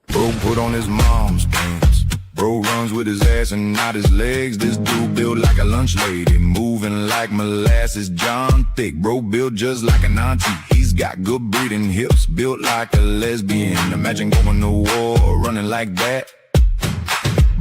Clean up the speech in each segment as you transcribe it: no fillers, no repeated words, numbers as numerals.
Bro put on his mom's pants. Bro runs with his ass and not his legs. This dude built like a lunch lady, moving like molasses John Thick. Bro built just like an auntie. He's got good breeding hips, built like a lesbian. Imagine going to war, running like that.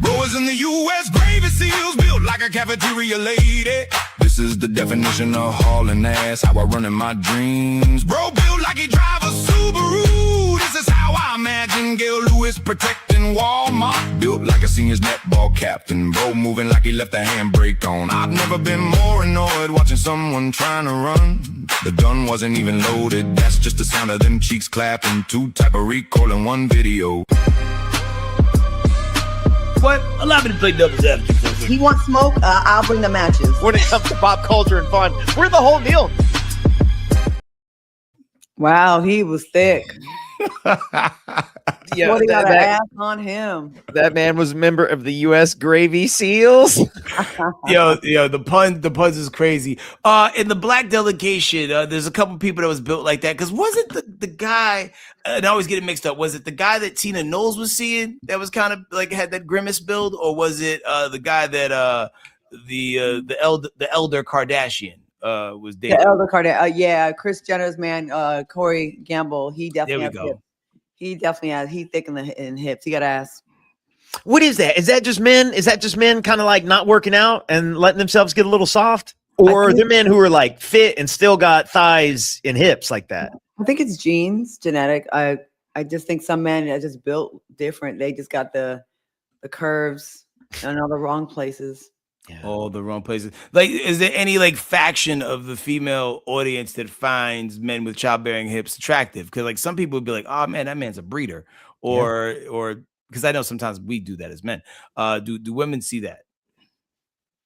Bro is in the U.S. Gravy Seals, built like a cafeteria lady. This is the definition of hauling ass, how I run in my dreams. Bro built like he drive a Subaru. This is how I imagine Gail Lewis protecting Walmart. Built like a senior's netball captain. Bro moving like he left the handbrake on. I've never been more annoyed watching someone trying to run. The gun wasn't even loaded. That's just the sound of them cheeks clapping. Two type of recoil in one video. What? Allow me to play devil's advocate. He wants smoke, I'll bring the matches. When it comes to pop culture and fun, we're the whole deal. Wow, he was thick. Yeah, What, he got an ass on him. that man was a member of the U.S. Gravy Seals. Yo, the puns is crazy. In the black delegation, there's a couple people that was built like that. Because wasn't the guy, and I always get it mixed up, was it the guy that Tina Knowles was seeing that was kind of like had that grimace build, or was it the guy that the elder Kardashian was dating? The elder Kardashian. Yeah, Kris Jenner's man, Corey Gamble. He definitely There has we go. hips. He definitely has. He's thick in hips. He got ass. What is that? Is that just men? Is that just men kind of like not working out and letting themselves get a little soft? Or are there men who are like fit and still got thighs and hips like that? I think it's genes, genetic. I just think some men are just built different. They just got the curves in all the wrong places. Yeah. All the wrong places. Like, is there any like faction of the female audience that finds men with childbearing hips attractive? Because like some people would be like, "Oh man, that man's a breeder," or because I know sometimes we do that as men. Do women see that?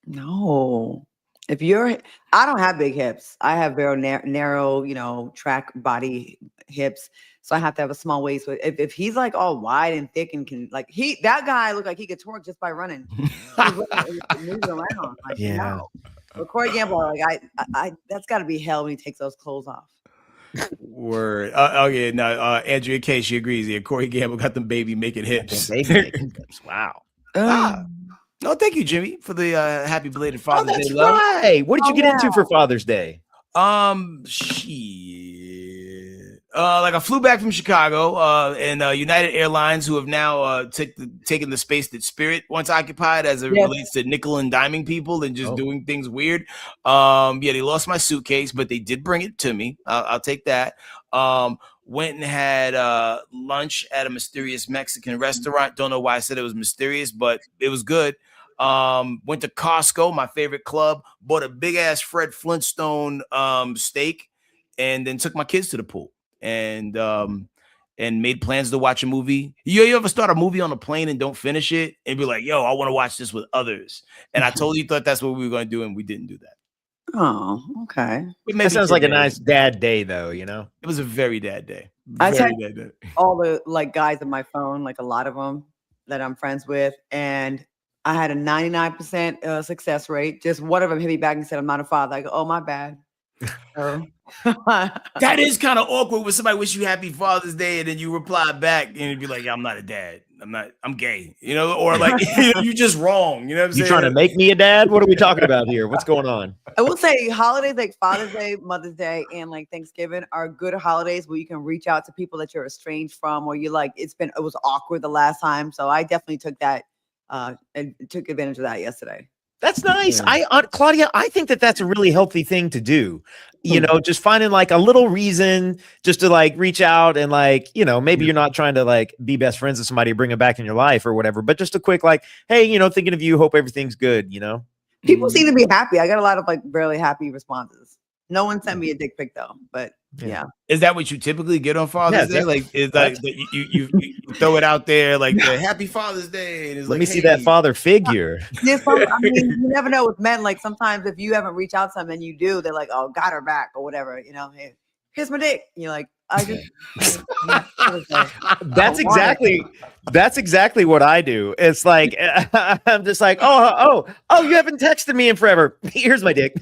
No. I don't have big hips. I have very narrow, track body hips. So I have to have a small waist. But if he's like all wide and thick and can that guy looked like he could twerk just by running. Moving around. Like, Yeah. no. But Corey Gamble, like I that's gotta be hell when he takes those clothes off. Word. Okay. Now, Andrea K. She agrees. Yeah, Corey Gamble got them baby making hips. Baby making hips. Wow. No, thank you, Jimmy, for the happy belated Father's That's Day love. right. What did you get into for Father's Day? Shit. Like I flew back from Chicago, and United Airlines, who have now taken the space that Spirit once occupied, as it relates to nickel and diming people and just doing things weird. Yeah, they lost my suitcase, but they did bring it to me. I'll take that. Went and had lunch at a mysterious Mexican restaurant. Don't know why I said it was mysterious, but it was good. Went to Costco, my favorite club, bought a big ass Fred Flintstone steak, and then took my kids to the pool and made plans to watch a movie. You ever start a movie on a plane and don't finish it and be like, yo, I want to watch this with others? And I totally thought that's what we were going to do, and we didn't do that. Oh, okay. That sounds like a nice dad day, though, you know? It was a very dad day. I Very text dad day. all the guys on my phone, like a lot of them that I'm friends with, and I had a 99% success rate. Just one of them hit me back and said, "I'm not a father." I go, "Oh, my bad." That is kind of awkward when somebody wish you happy Father's Day and then you reply back and it'd be like, "I'm not a dad. I'm gay," or like you just wrong. You know what I'm saying? You trying to make me a dad? What are we talking about here? What's going on? I will say holidays like Father's Day, Mother's Day, and like Thanksgiving are good holidays where you can reach out to people that you're estranged from, or you like it was awkward the last time. So I definitely took that and took advantage of that yesterday. That's nice. Claudia, I think that's a really healthy thing to do. You know, just finding like a little reason just to like reach out and like, maybe you're not trying to like be best friends with somebody, bring them back in your life or whatever, but just a quick like, hey, thinking of you, hope everything's good, People seem to be happy. I got a lot of like really happy responses. No one sent me a dick pic though, but yeah. Is that what you typically get on Father's Day? Like, is like you throw it out there like the Happy Father's Day? And it's Let me see that father figure. I mean, you never know with men. Like sometimes if you haven't reached out to them and you do, they're like, "Oh, got her back" or whatever. Hey, here's my dick. And you're like, That's exactly what I do. It's like I'm just like, oh, you haven't texted me in forever. Here's my dick.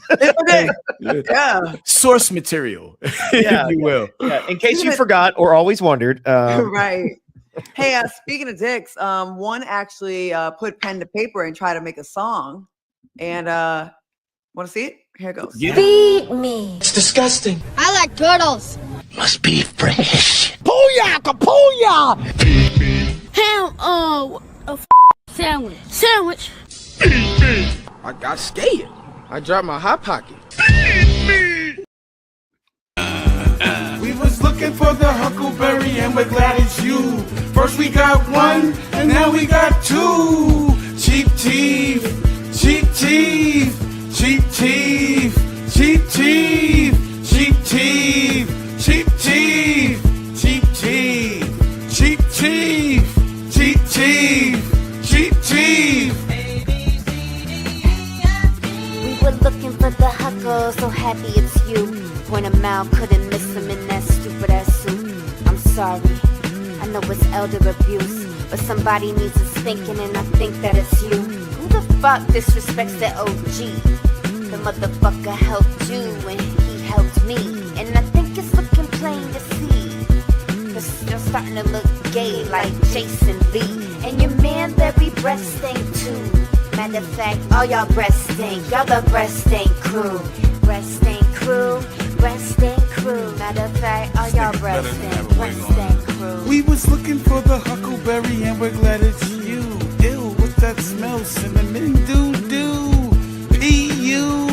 Yeah. Source material, if you will. Yeah. In case you forgot or always wondered. Right. Hey, speaking of dicks, one actually put pen to paper and tried to make a song. And want to see it? Here it goes. Feed me. It's disgusting. I like turtles. Must be fresh. Booyah, kapooyah. Ham, a sandwich. Sandwich. I got scared. I dropped my hot pocket. We was looking for the huckleberry and we're glad it's you. First we got one and now we got two. Cheap teeth, cheap teeth, cheap teeth, cheap teeth, cheap teeth, cheap teeth, cheap teeth, cheap teeth, cheap teeth, cheap teeth. We were looking for the huckle, so happy it's you. Point him out, couldn't miss him in that stupid ass suit. I'm sorry, I know it's elder abuse, but somebody needs a spanking and I think that it's you. Who the fuck disrespects the OG? The motherfucker helped you and he helped me, and I think it's looking plain to see. Cause you're starting to look gay like Jason V. And your man very breast stink too. Matter of fact, all y'all breast stink. Y'all the breast stink crew. Breast stink crew. Breast stink crew. Matter of fact, all y'all breast stink. Breast stink crew. We was looking for the huckleberry and we're glad it's you. Ew, what's that smell? Cinnamon doo-doo. P.U.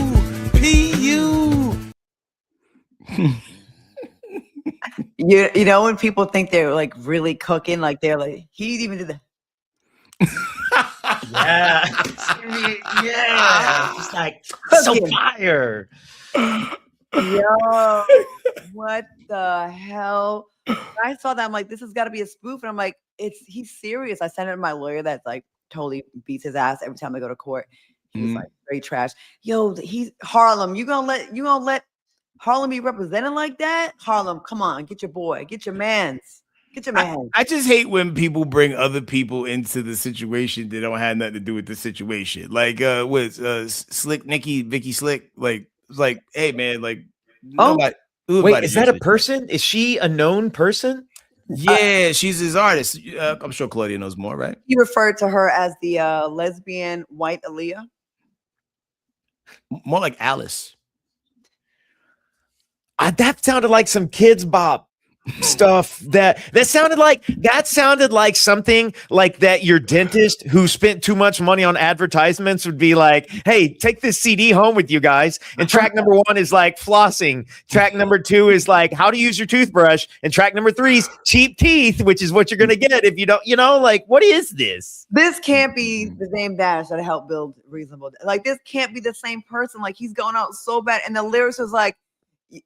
P.U. You know when people think they're like really cooking, like they're like, he even did the Yeah. Yeah. It's like so fire. Yo, what the hell? When I saw that, I'm like, this has got to be a spoof. And I'm like, he's serious. I sent it to my lawyer that's like totally beats his ass every time I go to court. He's like very trash. Yo, he's Harlem. You gonna let Harlem be represented like that? Harlem, come on, get your boy, get your mans. Get your man. I just hate when people bring other people into the situation that don't have nothing to do with the situation. Like with Slick Nikki, Vicky Slick, like it's like, hey man, like nobody, wait, is that a person? Is she a known person? Yeah, she's his artist. I'm sure Claudia knows more, right? He referred to her as the lesbian white Aaliyah. More like Alice. That sounded like some Kids Bop stuff. That sounded like something like that your dentist who spent too much money on advertisements would be like, hey, take this CD home with you guys, and track number 1 is like flossing, track number 2 is like how to use your toothbrush, and track number 3 is cheap teeth, which is what you're gonna get if you don't, like, what is this? This can't be the same Dash that helped build Reasonable. Like, this can't be the same person. Like, he's going out so bad, and the lyrics was like,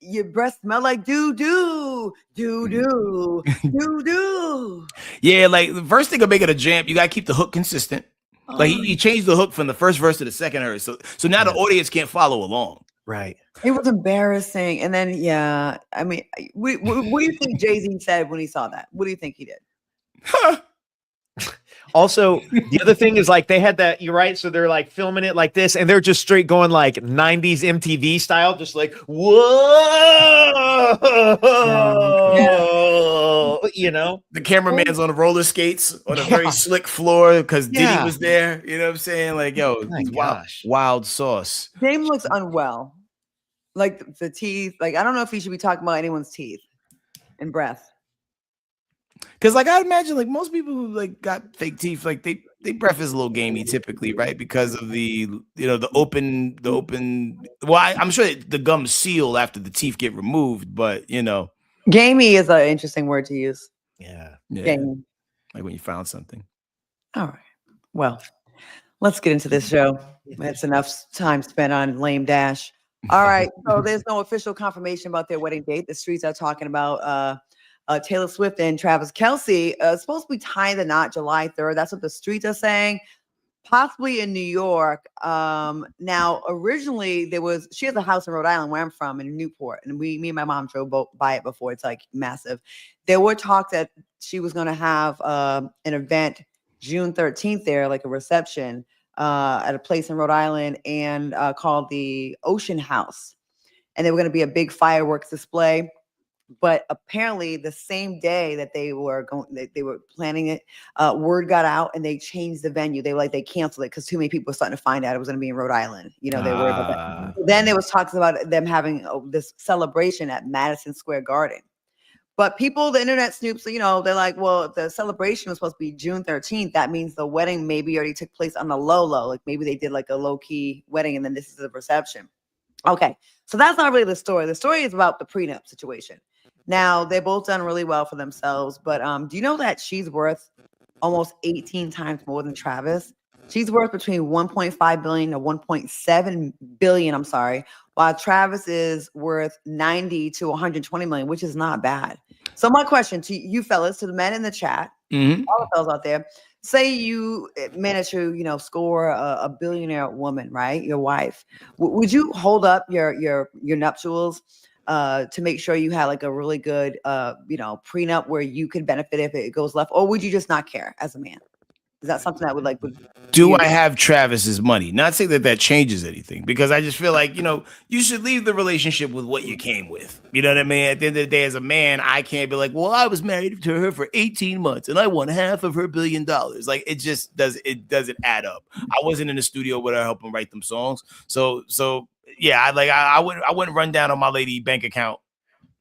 your breath smell like doo-doo, doo-doo, doo-doo. Yeah, like the first thing of making a jam, you gotta keep the hook consistent. Like he changed the hook from the first verse to the second verse, so now the audience can't follow along. Right. It was embarrassing. And then I mean, what do you think Jay-Z said when he saw that? What do you think he did? Also, the other thing is like they had that, you're right. So they're like filming it like this, and they're just straight going like 90s MTV style, just like, whoa, the cameraman's on the roller skates on a very slick floor because Diddy was there. You know what I'm saying? Like, yo, wild sauce. Dame looks unwell. Like the teeth. Like, I don't know if he should be talking about anyone's teeth and breath. Because like I imagine like most people who like got fake teeth, like they breath is a little gamey typically, right? Because of the the open I'm sure the gums seal after the teeth get removed, but gamey is an interesting word to use. Yeah. Gamey. Like when you found something. All right. Well, let's get into this show. That's enough time spent on lame Dash. All right. So there's no official confirmation about their wedding date. The streets are talking about Taylor Swift and Travis Kelce supposed to be tying the knot July 3rd. That's what the streets are saying. possibly in New York. Now originally she has a house in Rhode Island where I'm from in Newport, and me and my mom drove by it before. It's like massive. There were talks that she was going to have an event June 13th there, like a reception at a place in Rhode Island, and called the Ocean House, and there were going to be a big fireworks display. But apparently the same day that they were planning it, word got out and they changed the venue. They canceled it because too many people were starting to find out it was going to be in Rhode Island. You know, they were about that. Then there was talks about them having this celebration at Madison Square Garden. But people, the internet snoops, you know, they're like, well, if the celebration was supposed to be June 13th, that means the wedding maybe already took place on the low. Like maybe they did like a low key wedding and then this is the reception. Okay, so that's not really the story. The story is about the prenup situation. Now, they both done really well for themselves, but do you know that she's worth almost 18 times more than Travis? She's worth between 1.5 billion to 1.7 billion, I'm sorry, while Travis is worth 90 to 120 million, which is not bad. So my question to you fellas, to the men in the chat, all the fellas out there, say you manage to, you know, score a billionaire woman, right? Your wife. Would you hold up your nuptials to make sure you had like a really good, you know, prenup where you could benefit if it goes left, or would you just not care as a man? Is that something that would do I have Travis's money? Not saying that changes anything, because I just feel like, you know, you should leave the relationship with what you came with. You know what I mean? At the end of the day, as a man, I can't be like, well, I was married to her for 18 months and I won half of her $1 billion. Like it just doesn't add up. I wasn't in the studio with her helping write them songs. So yeah, I wouldn't run down on my lady bank account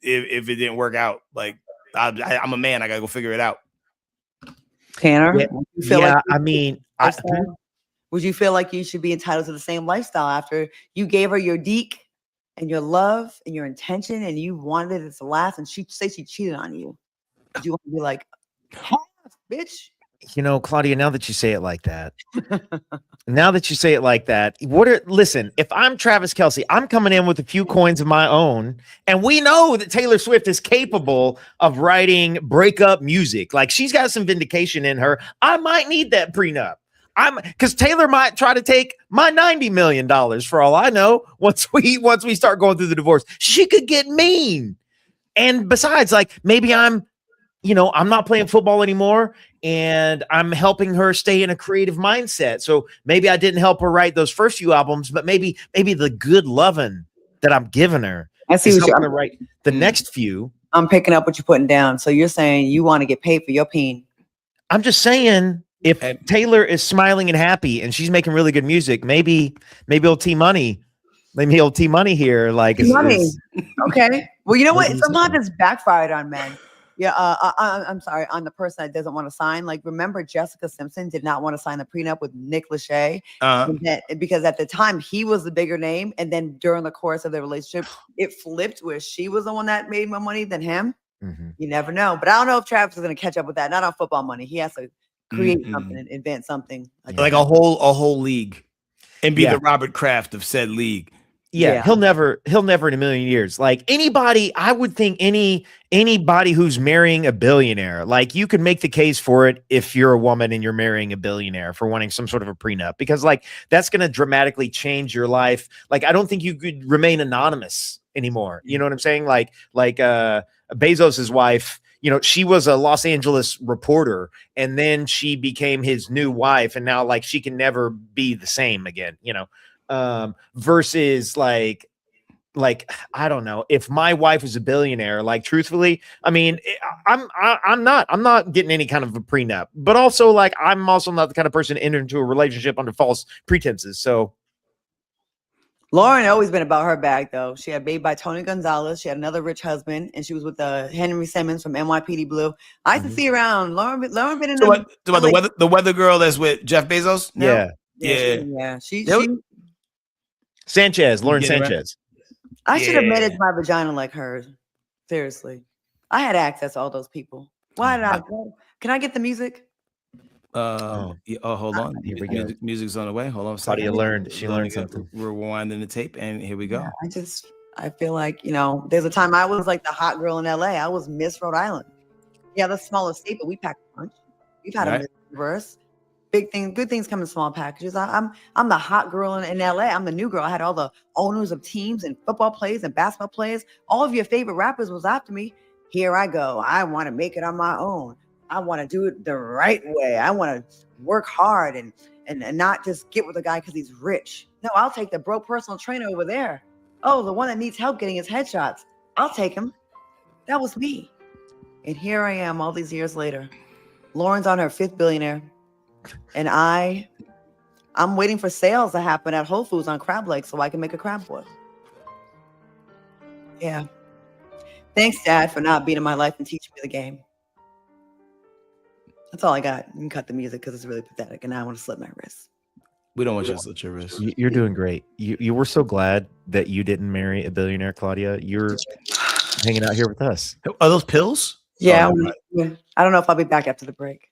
if it didn't work out. Like I'm a man, I gotta go figure it out. Tanner, I would you feel like you should be entitled to the same lifestyle after you gave her your deke and your love and your intention and you wanted it to last and she cheated on you? Would you want to be like, bitch? You know, Claudia, now that you say it like that, listen, if I'm Travis Kelce, I'm coming in with a few coins of my own. And we know that Taylor Swift is capable of writing breakup music. Like she's got some vindication in her. I might need that prenup. Because Taylor might try to take my $90 million for all I know. Once we start going through the divorce, she could get mean. And besides, like maybe I'm not playing football anymore and I'm helping her stay in a creative mindset. So maybe I didn't help her write those first few albums, but maybe the good loving that I'm giving her. I see what you're write the next few. I'm picking up what you're putting down. So you're saying you want to get paid for your peen. I'm just saying if Taylor is smiling and happy and she's making really good music, maybe old T Money. Maybe old T Money here. Like money. Okay. Well, you know what? Sometimes it's backfired on men. Yeah, I'm sorry, on the person that doesn't want to sign. Like, remember, Jessica Simpson did not want to sign the prenup with Nick Lachey because at the time he was the bigger name, and then during the course of the relationship, it flipped where she was the one that made more money than him. Mm-hmm. You never know, but I don't know if Travis is going to catch up with that. Not on football money. He has to create something and invent something like a whole league, and be the Robert Kraft of said league. Yeah, he'll never in a million years. Like anybody, I would think anybody who's marrying a billionaire, like you could make the case for it if you're a woman and you're marrying a billionaire for wanting some sort of a prenup, because like that's going to dramatically change your life. Like I don't think you could remain anonymous anymore. You know what I'm saying? Like Bezos's wife, you know, she was a Los Angeles reporter and then she became his new wife, and now like she can never be the same again, you know. Versus like I don't know, if my wife was a billionaire, like truthfully, I mean, I'm not getting any kind of a prenup, but also like I'm also not the kind of person to enter into a relationship under false pretenses. So Lauren always been about her bag though. She had baby by Tony Gonzalez. She had another rich husband, and she was with Henry Simmons from NYPD Blue. I used to see around Lauren been in the weather girl that's with Jeff Bezos now? Yeah. She Sanchez, Lauren Sanchez. I should have managed my vagina like her. Seriously. I had access to all those people. Why did I go? Can I get the music? Hold on. Here we go. Music's on the way. Hold on. Claudia she learned something. We're rewinding the tape, and here we go. Yeah, I feel like, you know, there's a time I was like the hot girl in LA. I was Miss Rhode Island. Yeah, the smallest state, but we packed a punch. We've had a Miss Reverse. Big things, good things come in small packages. I'm the hot girl in LA. I'm the new girl. I had all the owners of teams and football players and basketball players. All of your favorite rappers was after me. Here I go. I want to make it on my own. I want to do it the right way. I want to work hard and not just get with a guy because he's rich. No, I'll take the broke personal trainer over there. Oh, the one that needs help getting his headshots. I'll take him. That was me. And here I am all these years later. Lauren's on her 5th billionaire. And I'm waiting for sales to happen at Whole Foods on crab legs so I can make a crab boil. Yeah. Thanks, Dad, for not being in my life and teaching me the game. That's all I got. You can cut the music because it's really pathetic, and now I want to slit my wrist. We don't want you to slit your wrist. You're doing great. You were so glad that you didn't marry a billionaire, Claudia. You're hanging out here with us. Are those pills? Yeah, I don't know if I'll be back after the break.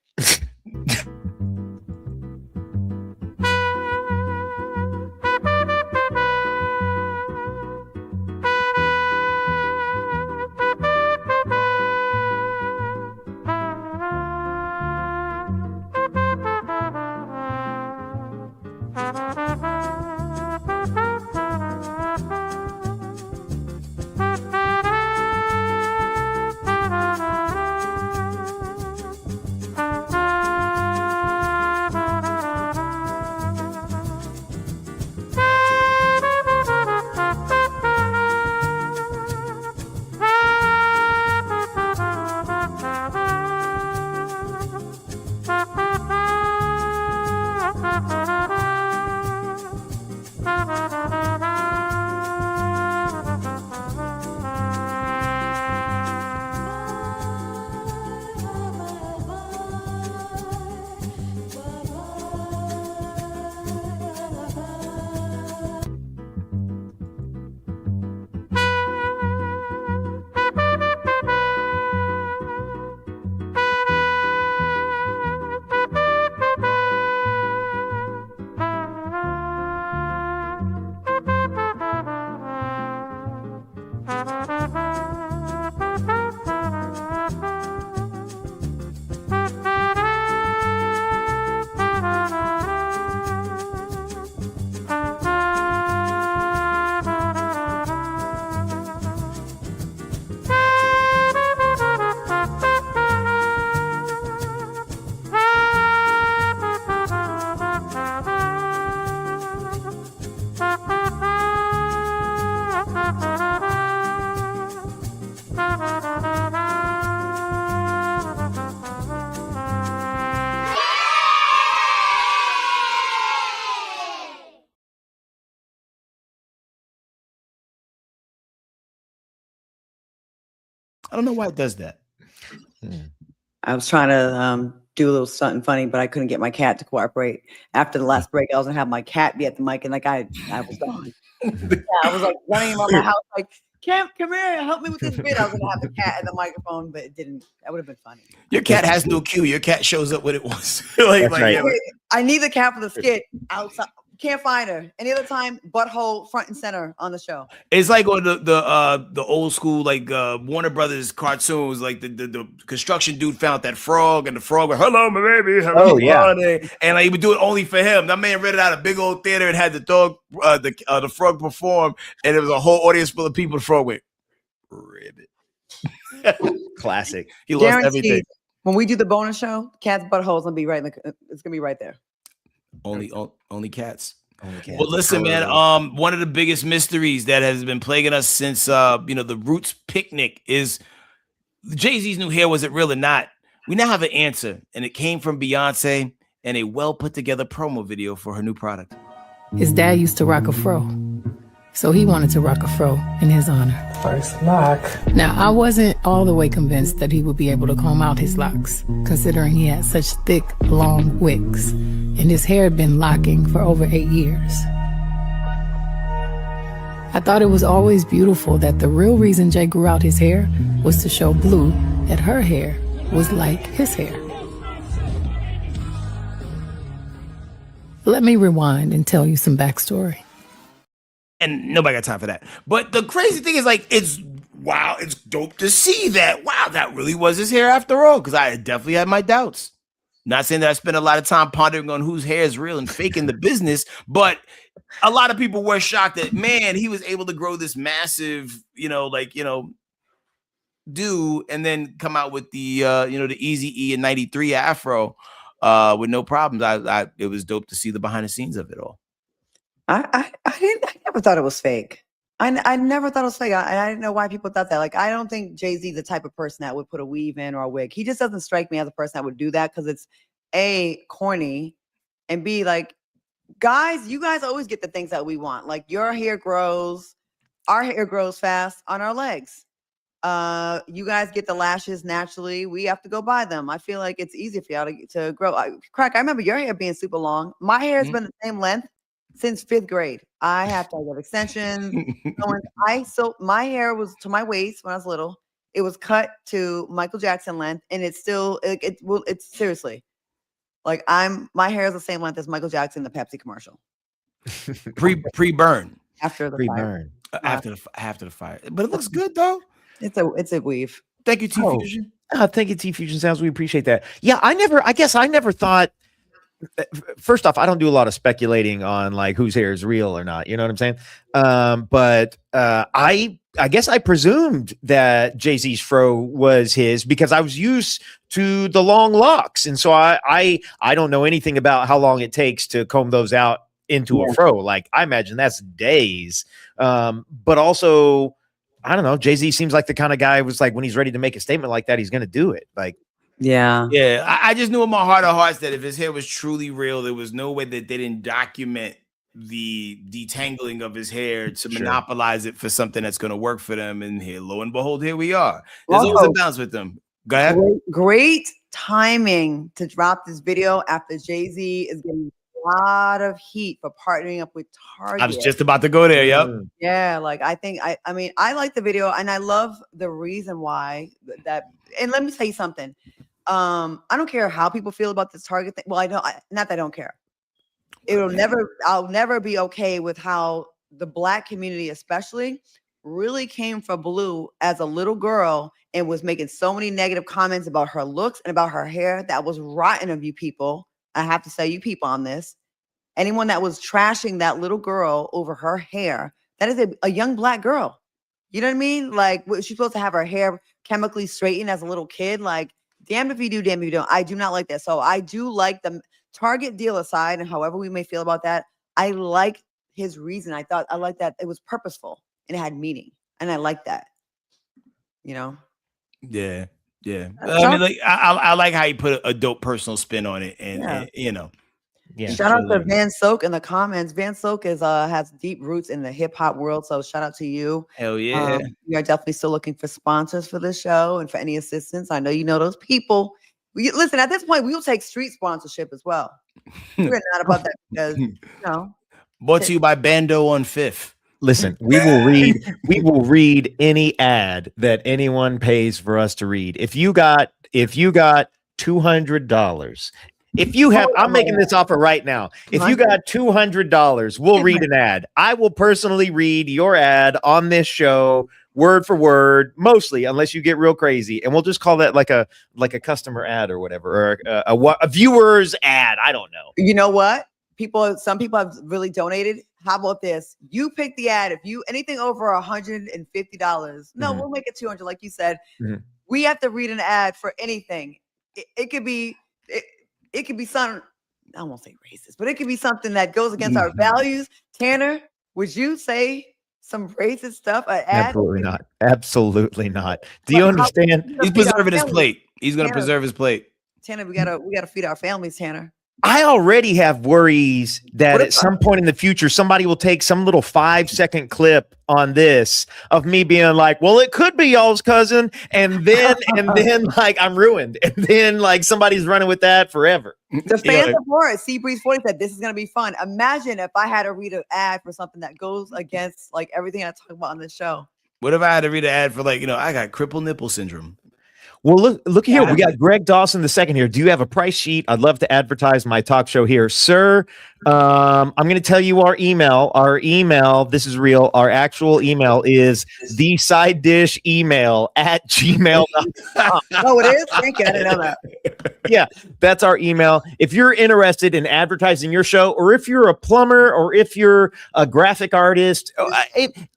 I don't know why it does that. I was trying to do a little something funny, but I couldn't get my cat to cooperate. After the last break, I was gonna have my cat be at the mic, and like I was gone. Yeah, I was like running around my house, like, Cam, come here, help me with this bit. I was gonna have the cat and the microphone, but it didn't. That would have been funny. Your cat has no cue. Your cat shows up when it wants. That's right. Yeah, I need the cat for the skit outside. Can't find her. Any other time, butthole front and center on the show. it's like on the old school like Warner Brothers cartoons, like the construction dude found that frog and the frog went, "Hello, my baby." Oh, yeah. And like, he would do it only for him. That man rented out a big old theater and had the dog, the frog perform, and there was a whole audience full of people. The frog went, "Ribbit." Classic. He lost Guaranteed, everything. when we do the bonus show, cat's butthole's gonna be right. It's gonna be right there. Only cats. Only cats. Well, listen, man. One of the biggest mysteries that has been plaguing us since the Roots picnic is Jay-Z's new hair. Was it real or not? We now have an answer, and it came from Beyonce and a well put together promo video for her new product. His dad used to rock a fro, so he wanted to rock a fro in his honor. First lock. Now, I wasn't all the way convinced that he would be able to comb out his locks, considering he had such thick, long wigs, and his hair had been locking for over 8 years. I thought it was always beautiful that the real reason Jay grew out his hair was to show Blue that her hair was like his hair. Let me rewind and tell you some backstory. And nobody got time for that. But the crazy thing is, like, it's dope to see that. Wow, that really was his hair after all. Because I definitely had my doubts. Not saying that I spend a lot of time pondering on whose hair is real and fake in the business, but a lot of people were shocked that, man, he was able to grow this massive, do and then come out with the the Easy E and 93 Afro with no problems. It was dope to see the behind the scenes of it all. I never thought it was fake. I never thought it was fake. I didn't know why people thought that. Like, I don't think Jay-Z's the type of person that would put a weave in or a wig. He just doesn't strike me as a person that would do that, because it's A, corny, and B, like, guys, you guys always get the things that we want. Like, our hair grows fast on our legs. You guys get the lashes naturally. We have to go buy them. I feel like it's easier for y'all to grow. Crack, I remember your hair being super long. My hair has been the same length since 5th grade. I have to get extensions. My hair was to my waist when I was little. It was cut to Michael Jackson length, and it's still it's seriously like my hair is the same length as Michael Jackson in the Pepsi commercial. Pre-burn. After the Pre-burn. fire. After the fire. But it looks good though. It's a weave. Thank you, T Fusion. Thank you, T Fusion Sounds. We appreciate that. Yeah, I guess I never thought. First off, I don't do a lot of speculating on like whose hair is real or not. You know what I'm saying? But I guess I presumed that Jay-Z's fro was his because I was used to the long locks, and so I don't know anything about how long it takes to comb those out into a fro. Like, I imagine that's days. But also, I don't know. Jay-Z seems like the kind of guy who was like, when he's ready to make a statement like that, he's going to do it. Like. Yeah. I just knew in my heart of hearts that if his hair was truly real, there was no way that they didn't document the detangling of his hair to monopolize it for something that's going to work for them. And here, lo and behold, here we are. There's always a balance with them. Go ahead. Great timing to drop this video after Jay-Z is getting a lot of heat for partnering up with Target. I was just about to go there. Yep. Yeah, like I think I mean I like the video, and I love the reason why that. And let me tell you something. I don't care how people feel about this Target thing. Well, not that I don't care. I'll never be okay with how the Black community, especially, really came for Blue as a little girl and was making so many negative comments about her looks and about her hair. That was rotten of you people. I have to say, you people on this. Anyone that was trashing that little girl over her hair, that is a young Black girl. You know what I mean? Like, she's supposed to have her hair chemically straightened as a little kid. Like, damn if you do, damn if you don't. I do not like that. So I do like the Target deal aside, and however we may feel about that, I like his reason. I like that it was purposeful and it had meaning, and I like that. You know? Yeah. I mean, like, I like how he put a dope personal spin on it, and you know. Yeah. Shout out to Van Soak in the comments. Van Soak has deep roots in the hip hop world, so shout out to you. Hell yeah. We are definitely still looking for sponsors for this show and for any assistance. I know you know those people. Listen, at this point, we will take street sponsorship as well. We're not about that because Brought to you by Bando on 5th. Listen, we will read any ad that anyone pays for us to read. If you got $200. If you have, I'm making this offer right now. If you got $200, we'll read an ad. I will personally read your ad on this show, word for word, mostly, unless you get real crazy, and we'll just call that like a customer ad or whatever, or a viewer's ad. I don't know. You know what? Some people have really donated. How about this? You pick the ad. If anything over $150, we'll make it 200, like you said. Mm-hmm. We have to read an ad for anything. It could be. It could be something, I won't say racist, but it could be something that goes against our values. Tanner, would you say some racist stuff? Absolutely not. Absolutely not. Do you understand? He's preserving his plate. He's going to preserve his plate. Tanner, we gotta feed our families, Tanner. I already have worries that at some point in the future, somebody will take some little 5-second clip on this of me being like, well, it could be y'all's cousin. And then like I'm ruined. And then like somebody's running with that forever. The fans of horror, Seabreeze 40 said, this is going to be fun. Imagine if I had to read an ad for something that goes against like everything I talk about on this show. What if I had to read an ad for like, I got crippled nipple syndrome? Well, look here. We got Greg Dawson II here. Do you have a price sheet? I'd love to advertise my talk show here, sir. I'm going to tell you our email. Our email, this is real. Our actual email is thesideDishEmail@gmail.com. Oh, it is? Thank you. I didn't know that. Yeah, that's our email. If you're interested in advertising your show, or if you're a plumber, or if you're a graphic artist,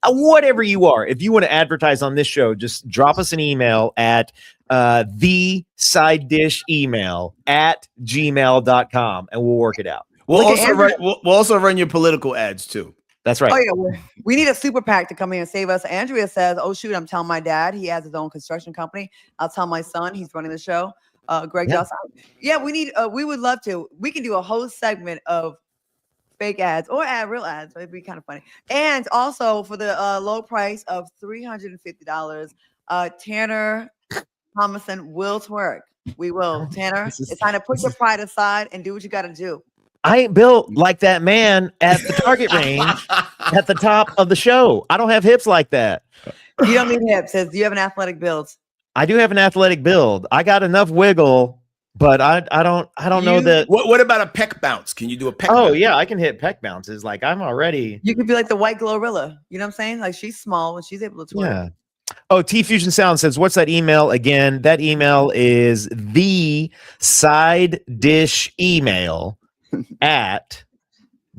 whatever you are, if you want to advertise on this show, just drop us an email at the side dish email at gmail.com and we'll work it out. We'll also run your political ads too. That's right. Oh yeah, we need a super PAC to come in and save us. Andrea says, "Oh shoot, I'm telling my dad. He has his own construction company. I'll tell my son. He's running the show." Greg Johnson. Yeah, we need. We would love to. We can do a whole segment of fake ads or real ads. It'd be kind of funny. And also for the low price of $350, Tanner Thomason will twerk. We will, Tanner. It's time to put your pride aside and do what you got to do. I ain't built like that man at the target range at the top of the show. I don't have hips like that. You don't need hips. Do you have an athletic build? I do have an athletic build. I got enough wiggle, but I don't know that. What about a pec bounce? Can you do a pec? Oh bounce? yeah, I can hit pec bounces. Like I'm already. You could be like the white glorilla. You know what I'm saying? Like she's small and she's able to twerk. Yeah. Oh, T Fusion Sound says, what's that email again? That email is the side dish email at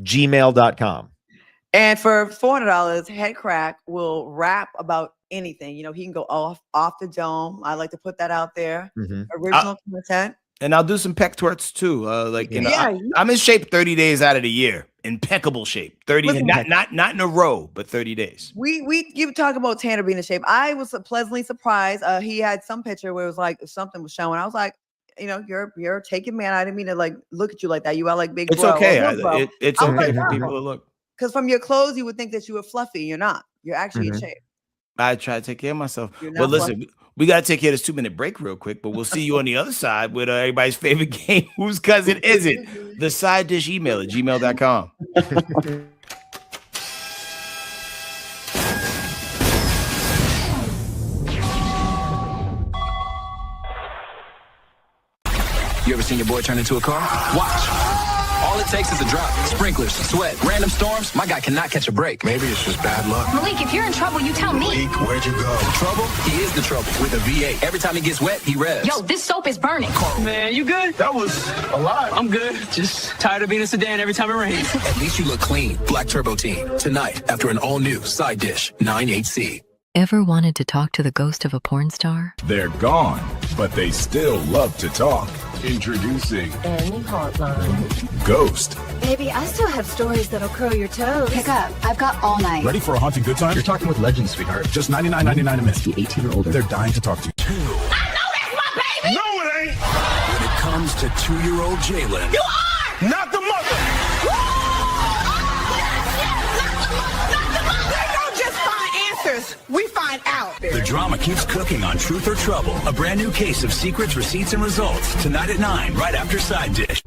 gmail.com. And for $400, Head Crack will rap about anything. You know, he can go off the dome. I like to put that out there. Original content. And I'll do some pec twerks too. I'm in shape 30 days out of the year. Impeccable shape. 30 not in a row, but 30 days. You talk about Tanner being in shape. I was pleasantly surprised. He had some picture where it was like something was showing. I was like, you know, you're a taken man. I didn't mean to like look at you like that. You are like big. It's bro. okay. It's okay for people to look. Because from your clothes, you would think that you were fluffy. You're not. You're actually in shape. I try to take care of myself. Well, listen, we got to take care of this 2-minute break real quick, but we'll see you on the other side with everybody's favorite game. Whose cousin is it? The side dish email at gmail.com. You ever seen your boy turn into a car? Watch. All it takes is a drop, sprinklers, sweat, random storms. My guy cannot catch a break. Maybe it's just bad luck. Malik, if you're in trouble, you tell me. Malik, where'd you go? Trouble? He is the trouble with a V8. Every time he gets wet, he revs. Yo, this soap is burning. Man, you good? That was a lot. I'm good. Just tired of being a sedan every time it rains. At least you look clean. Black Turbo Teen. Tonight, after an all-new Side Dish 98C. Ever wanted to talk to the ghost of a porn star? They're gone, but they still love to talk. Introducing Any hotline. Ghost. Baby, I still have stories that'll curl your toes. Pick up. I've got all night. Ready for a haunting good time? You're talking with legends, sweetheart. Just $99.99 a minute. Be 18 or older. They're dying to talk to you. I know that's my baby! No, it ain't! When it comes to 2-year-old Jalen. You are! Not the mother! They don't just find answers. We find out. The drama keeps cooking on Truth or Trouble. A brand new case of secrets, receipts, and results. Tonight at 9, right after Side Dish.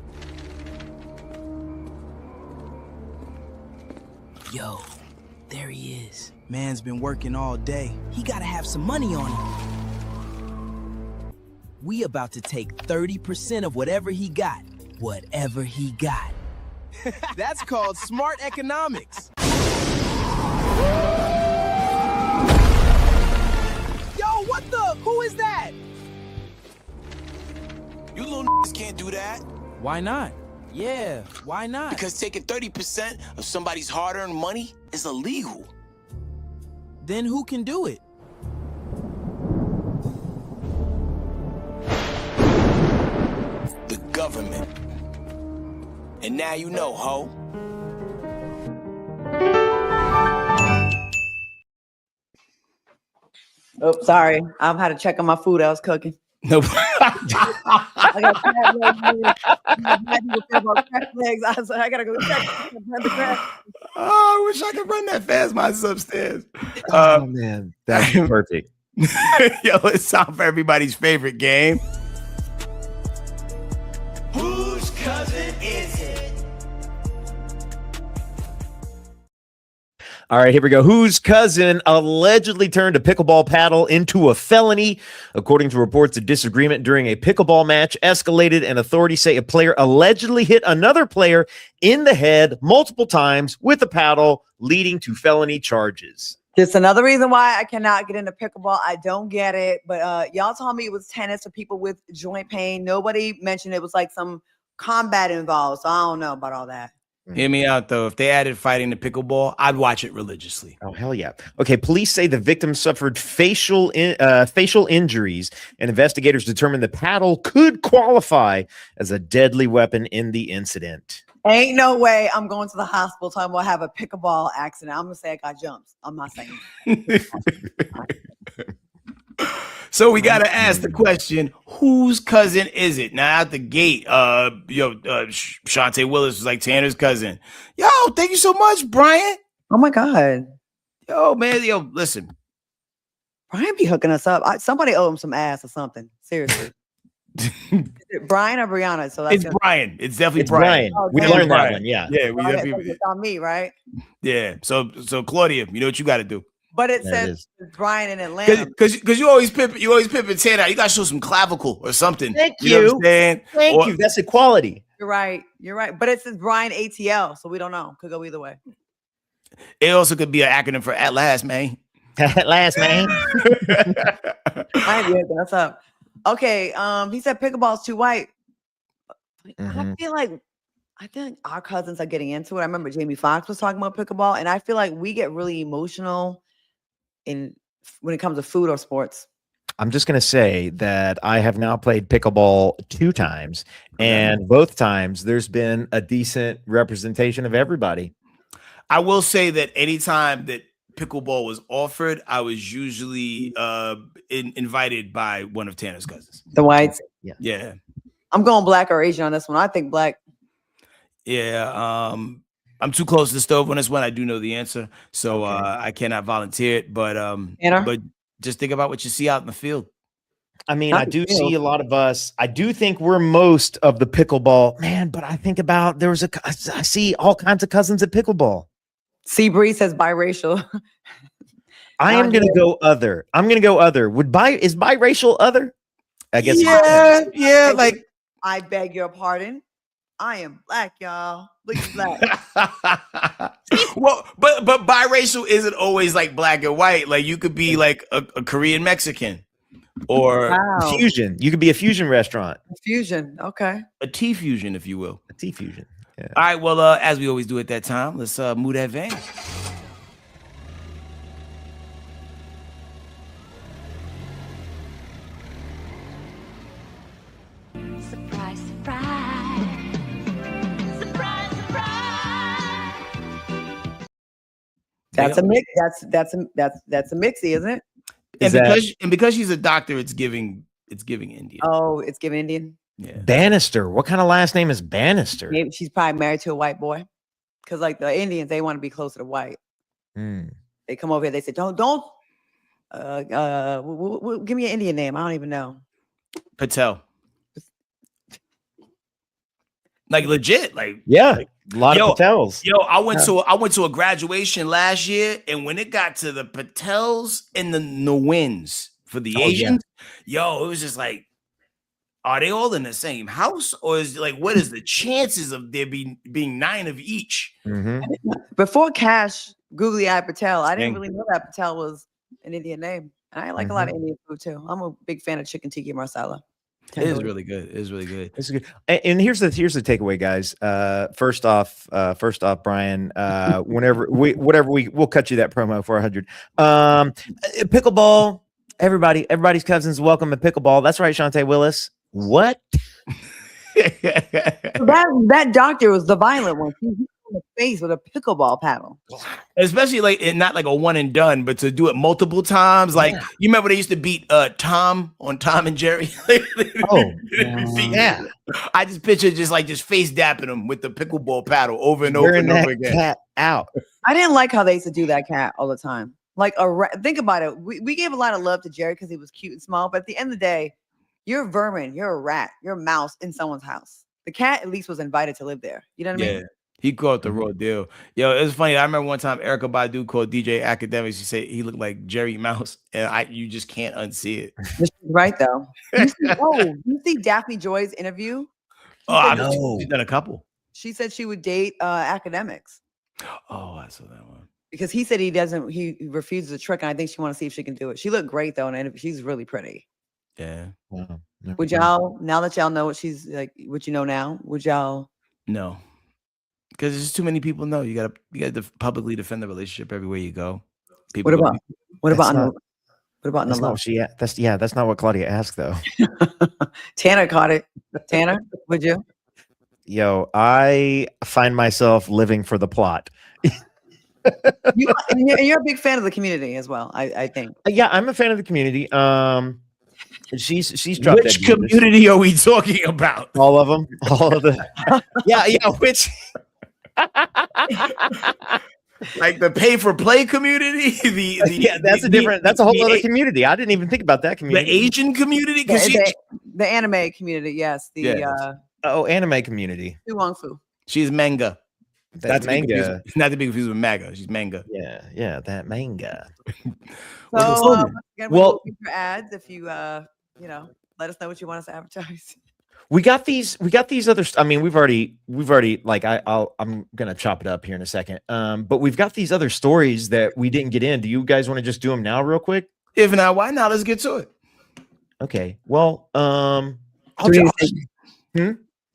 Yo, there he is. Man's been working all day. He gotta have some money on him. We about to take 30% of whatever he got. Whatever he got. That's called smart economics. Yo, what the? Who is that? You little can't do that. Why not? Yeah, why not? Because taking 30% of somebody's hard-earned money is illegal. Then who can do it? The government. And now you know, ho. Oh, sorry. I've had to check on my food I was cooking. Nope. I got crab legs. I was like, I gotta go check the crab. Oh, I wish I could run that fast myself upstairs. Oh man, that's perfect. Yo, it's time for everybody's favorite game. Whose cousin is it? All right, here we go. Whose cousin allegedly turned a pickleball paddle into a felony? According to reports, a disagreement during a pickleball match escalated, and authorities say a player allegedly hit another player in the head multiple times with a paddle, leading to felony charges. Just another reason why I cannot get into pickleball. I don't get it. But y'all told me it was tennis for people with joint pain. Nobody mentioned it was like some combat involved. So I don't know about all that. Hear me out, though. If they added fighting to pickleball, I'd watch it religiously. Oh, hell yeah. Okay, police say the victim suffered facial injuries, and investigators determined the paddle could qualify as a deadly weapon in the incident. Ain't no way I'm going to the hospital talking about have a pickleball accident. I'm going to say I got jumps. I'm not saying. So we got to ask the question, whose cousin is it? Now, out the gate, Shantae Willis was like Tanner's cousin. Yo, thank you so much, Brian. Oh, my God. Yo, man, listen. Brian be hooking us up. Somebody owe him some ass or something. Seriously. Is it Brian or Brianna? So it's Brian. It's definitely Brian. Oh, we learned that one. Yeah. Yeah. It's on me, right? Yeah. So Claudia, you know what you got to do. But it says Brian in Atlanta. Because you always pimping Tanner out. You got to show some clavicle or something. Thank you. You know what I'm saying? Thank you. That's equality. You're right. But it says Brian ATL, so we don't know. Could go either way. It also could be an acronym for at last, man. At last, man. What's up? Okay. He said pickleball's too white. Mm-hmm. I feel like our cousins are getting into it. I remember Jamie Foxx was talking about pickleball, and I feel like we get really emotional when it comes to food or sports. I'm just going to say that I have now played pickleball 2 times, and both times there's been a decent representation of everybody. I will say that anytime that pickleball was offered, I was usually invited by one of Tanner's cousins. The whites? Yeah. I'm going black or Asian on this one. I think black. Yeah. I'm too close to the stove on this one. I do know the answer, so I cannot volunteer it. But just think about what you see out in the field. I mean, I do see a lot of us. I do think we're most of the pickleball man, but I think about I see all kinds of cousins at pickleball. Seabree says biracial. I am going to go other. I'm going to go other. Is biracial other? I guess. Yeah. Like, I beg your pardon. I am black, y'all. Look black. Well, but biracial isn't always like black and white. Like you could be like a Korean Mexican or fusion. You could be a fusion restaurant. Fusion, okay. A tea fusion, if you will. A tea fusion. Yeah. All right. Well, as we always do at that time, let's move that vein. Surprise, surprise. Surprise, surprise. That's a mix. That's a mixie, isn't it? And because she's a doctor, it's giving Indian. Oh, it's giving Indian. Yeah. Bannister. What kind of last name is Bannister? Maybe she's probably married to a white boy. Because like the Indians, they want to be closer to white. They come over here, they say, don't give me an Indian name. I don't even know. Patel. Like legit, like a lot of Patels. Yo, I went to a graduation last year, and when it got to the Patels and the Nguyen's for the Asians, it was just like, are they all in the same house, or is like what is the chances of there being 9 of each? Mm-hmm. Before Cash, Googly Eye Patel, I didn't really know that Patel was an Indian name. And I like a lot of Indian food too. I'm a big fan of chicken tikka masala. It is really good. It is really good. It's good. And here's the takeaway, guys. First off, Brian, we'll cut you that promo for 100. Pickleball, everybody's cousins welcome to pickleball. That's right, Shantae Willis. What? that doctor was the violent one. He hit him in the face with a pickleball paddle. Especially like not like a one and done, but to do it multiple times. Like you remember they used to beat Tom on Tom and Jerry. Yeah. I just picture just face dapping him with the pickleball paddle over and over and over again. Cat out. I didn't like how they used to do that cat all the time. Like think about it. We gave a lot of love to Jerry because he was cute and small, but at the end of the day, you're a vermin, you're a rat, you're a mouse in someone's house. The cat at least was invited to live there. You know what I mean? He called the raw deal. Yo, it was funny. I remember one time Erykah Badu called DJ Academics. She said he looked like Jerry Mouse, and you just can't unsee it. Right though. You see Daphne Joy's interview? She's done a couple. She said she would date Academics. Oh, I saw that one. because he said he refuses the trick, and I think she wants to see if she can do it. She looked great though, and she's really pretty. Yeah. Would y'all, now that y'all know what she's like, what you know now, would y'all? No, because there's too many people know. You gotta publicly defend the relationship everywhere you go. People. What about on the love? That's not what Claudia asked though. Tanner caught it. Tanner, would you? Yo, I find myself living for the plot. You're a big fan of the Community as well, I think. Yeah, I'm a fan of the Community. She's dropped. Which Community are we talking about? All of them. All of the. Yeah. Which. Like the pay for play community. That's a whole other community. I didn't even think about that community. The Asian community, because the anime community. Yes. Anime community. Wong Fu. She's manga. That's manga. Not to be confused with manga. She's manga. Yeah, that manga. So again, we'll keep your ads if you let us know what you want us to advertise. We got these other. I mean, we've already like I'm gonna chop it up here in a second. But we've got these other stories that we didn't get in. Do you guys want to just do them now, real quick? If not, why not? Let's get to it. Okay. Well, do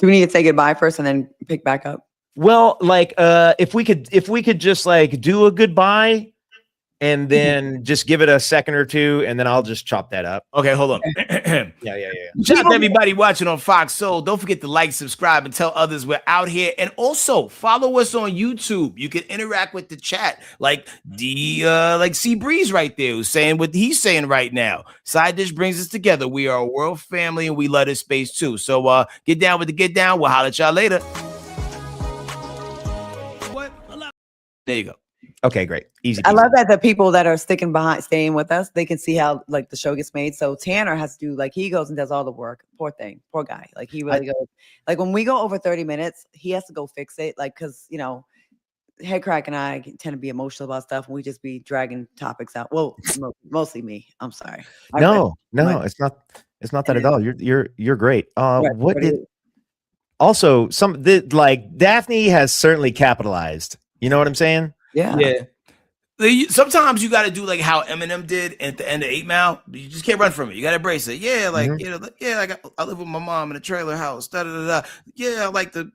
we need to say goodbye first and then pick back up? Well, like if we could just like do a goodbye and then just give it a second or two, and then I'll just chop that up. Okay, hold on. Yeah. Shout out to everybody watching on Fox Soul. Don't forget to like, subscribe, and tell others we're out here. And also follow us on YouTube. You can interact with the chat, like C Breeze right there, who's saying what he's saying right now. Side Dish brings us together. We are a world family, and we love this space too. So get down with the get down. We'll holler at y'all later. There you go. Okay, great. Easy. I love that the people that are staying with us, they can see how like the show gets made. So Tanner has to do, like, he goes and does all the work. Poor guy. Like he really goes. Like when we go over 30 minutes, he has to go fix it. Like, because Headcrack and I tend to be emotional about stuff, and we just be dragging topics out. Well, mostly me. I'm sorry. No, it's not that at all. You're great. Also Daphne has certainly capitalized. You know what I'm saying? Yeah. Sometimes you got to do like how Eminem did at the end of 8 Mile. You just can't run from it. You got to embrace it. Yeah, like I live with my mom in a trailer house. Da da da da. Yeah, I like to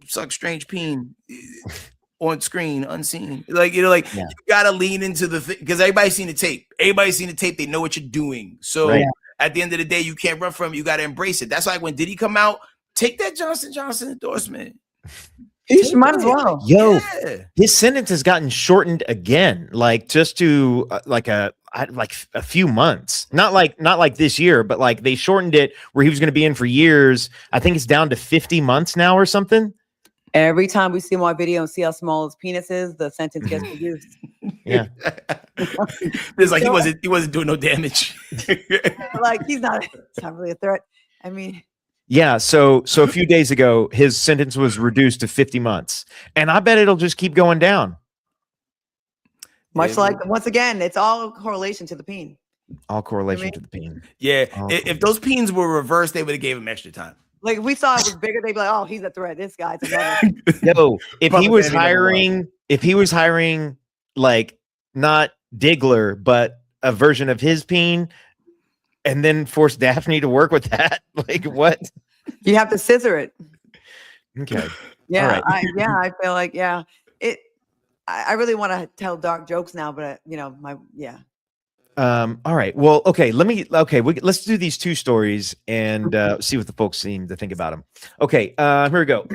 suck strange peen on screen, unseen. You got to lean into the thing, because everybody's seen the tape. They know what you're doing. So at the end of the day, you can't run from it. You got to embrace it. That's why when Diddy come out, take that Johnson & Johnson endorsement. He might as well. Yo, his sentence has gotten shortened again, like just to a few months. Not like this year, but like they shortened it where he was going to be in for years. I think it's down to 50 months now or something. Every time we see him on video and see how small his penis is, the sentence gets reduced. Yeah. It's like he wasn't doing no damage. Like it's not really a threat. I mean. Yeah, so a few days ago, his sentence was reduced to 50 months. And I bet it'll just keep going down. Much like, once again, it's all correlation to the peen. All correlation to the peen. Yeah, if those peens were reversed, they would have gave him extra time. Like, if we saw it was bigger, they'd be like, oh, he's a threat. This guy's a Yo, if he was hiring, like, not Diggler, but a version of his peen, and then force Daphne to work with that, like what? You have to scissor it. Okay. Yeah, right. I feel like I really want to tell dark jokes now, but all right. Well, okay. Let's do these two stories and see what the folks seem to think about them. Okay. Here we go.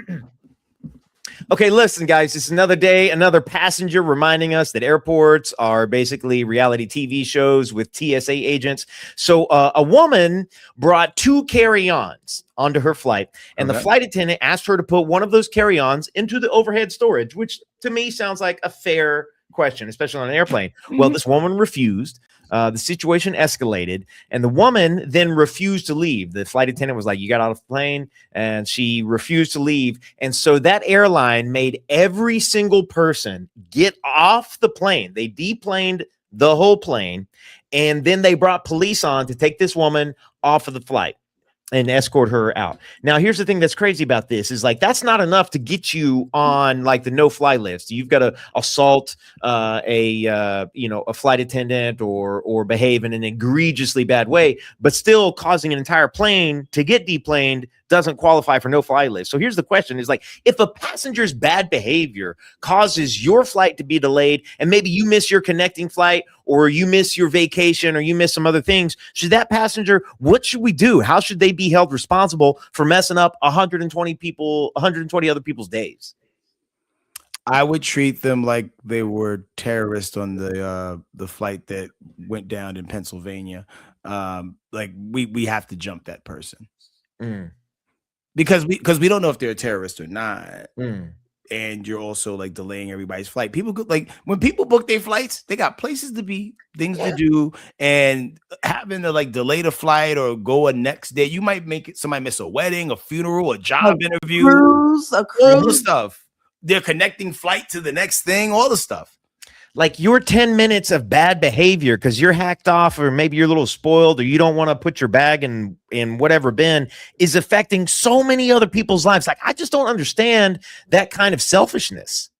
Okay, listen, guys, it's another day, another passenger reminding us that airports are basically reality TV shows with TSA agents. So a woman brought 2 carry-ons onto her flight, and the flight attendant asked her to put one of those carry-ons into the overhead storage, which to me sounds like a fair question, especially on an airplane. Well, this woman refused. The situation escalated, and the woman then refused to leave. The flight attendant was like, you got out of the plane, and she refused to leave. And so that airline made every single person get off the plane. They deplaned the whole plane, and then they brought police on to take this woman off of the flight. and escort her out. Now, here's the thing that's crazy about this is like that's not enough to get you on like the no-fly list. You've got to assault a flight attendant or behave in an egregiously bad way, but still causing an entire plane to get deplaned doesn't qualify for no-fly list. So here's the question: is like if a passenger's bad behavior causes your flight to be delayed, and maybe you miss your connecting flight, or you miss your vacation, or you miss some other things, should that passenger? What should we do? How should they be held responsible for messing up 120 other people's days? I would treat them like they were terrorists on the flight that went down in Pennsylvania. Like we have to jump that person because we don't know if they're a terrorist or not. And you're also like delaying everybody's flight. People go, like when people book their flights, they got places to be, things to do, and having to like delay the flight or go a next day, you might make it somebody miss a wedding, a funeral, a job interview, all the stuff. They're connecting flight to the next thing, all the stuff. Like your 10 minutes of bad behavior because you're hacked off, or maybe you're a little spoiled, or you don't want to put your bag in whatever bin, is affecting so many other people's lives. Like I just don't understand that kind of selfishness.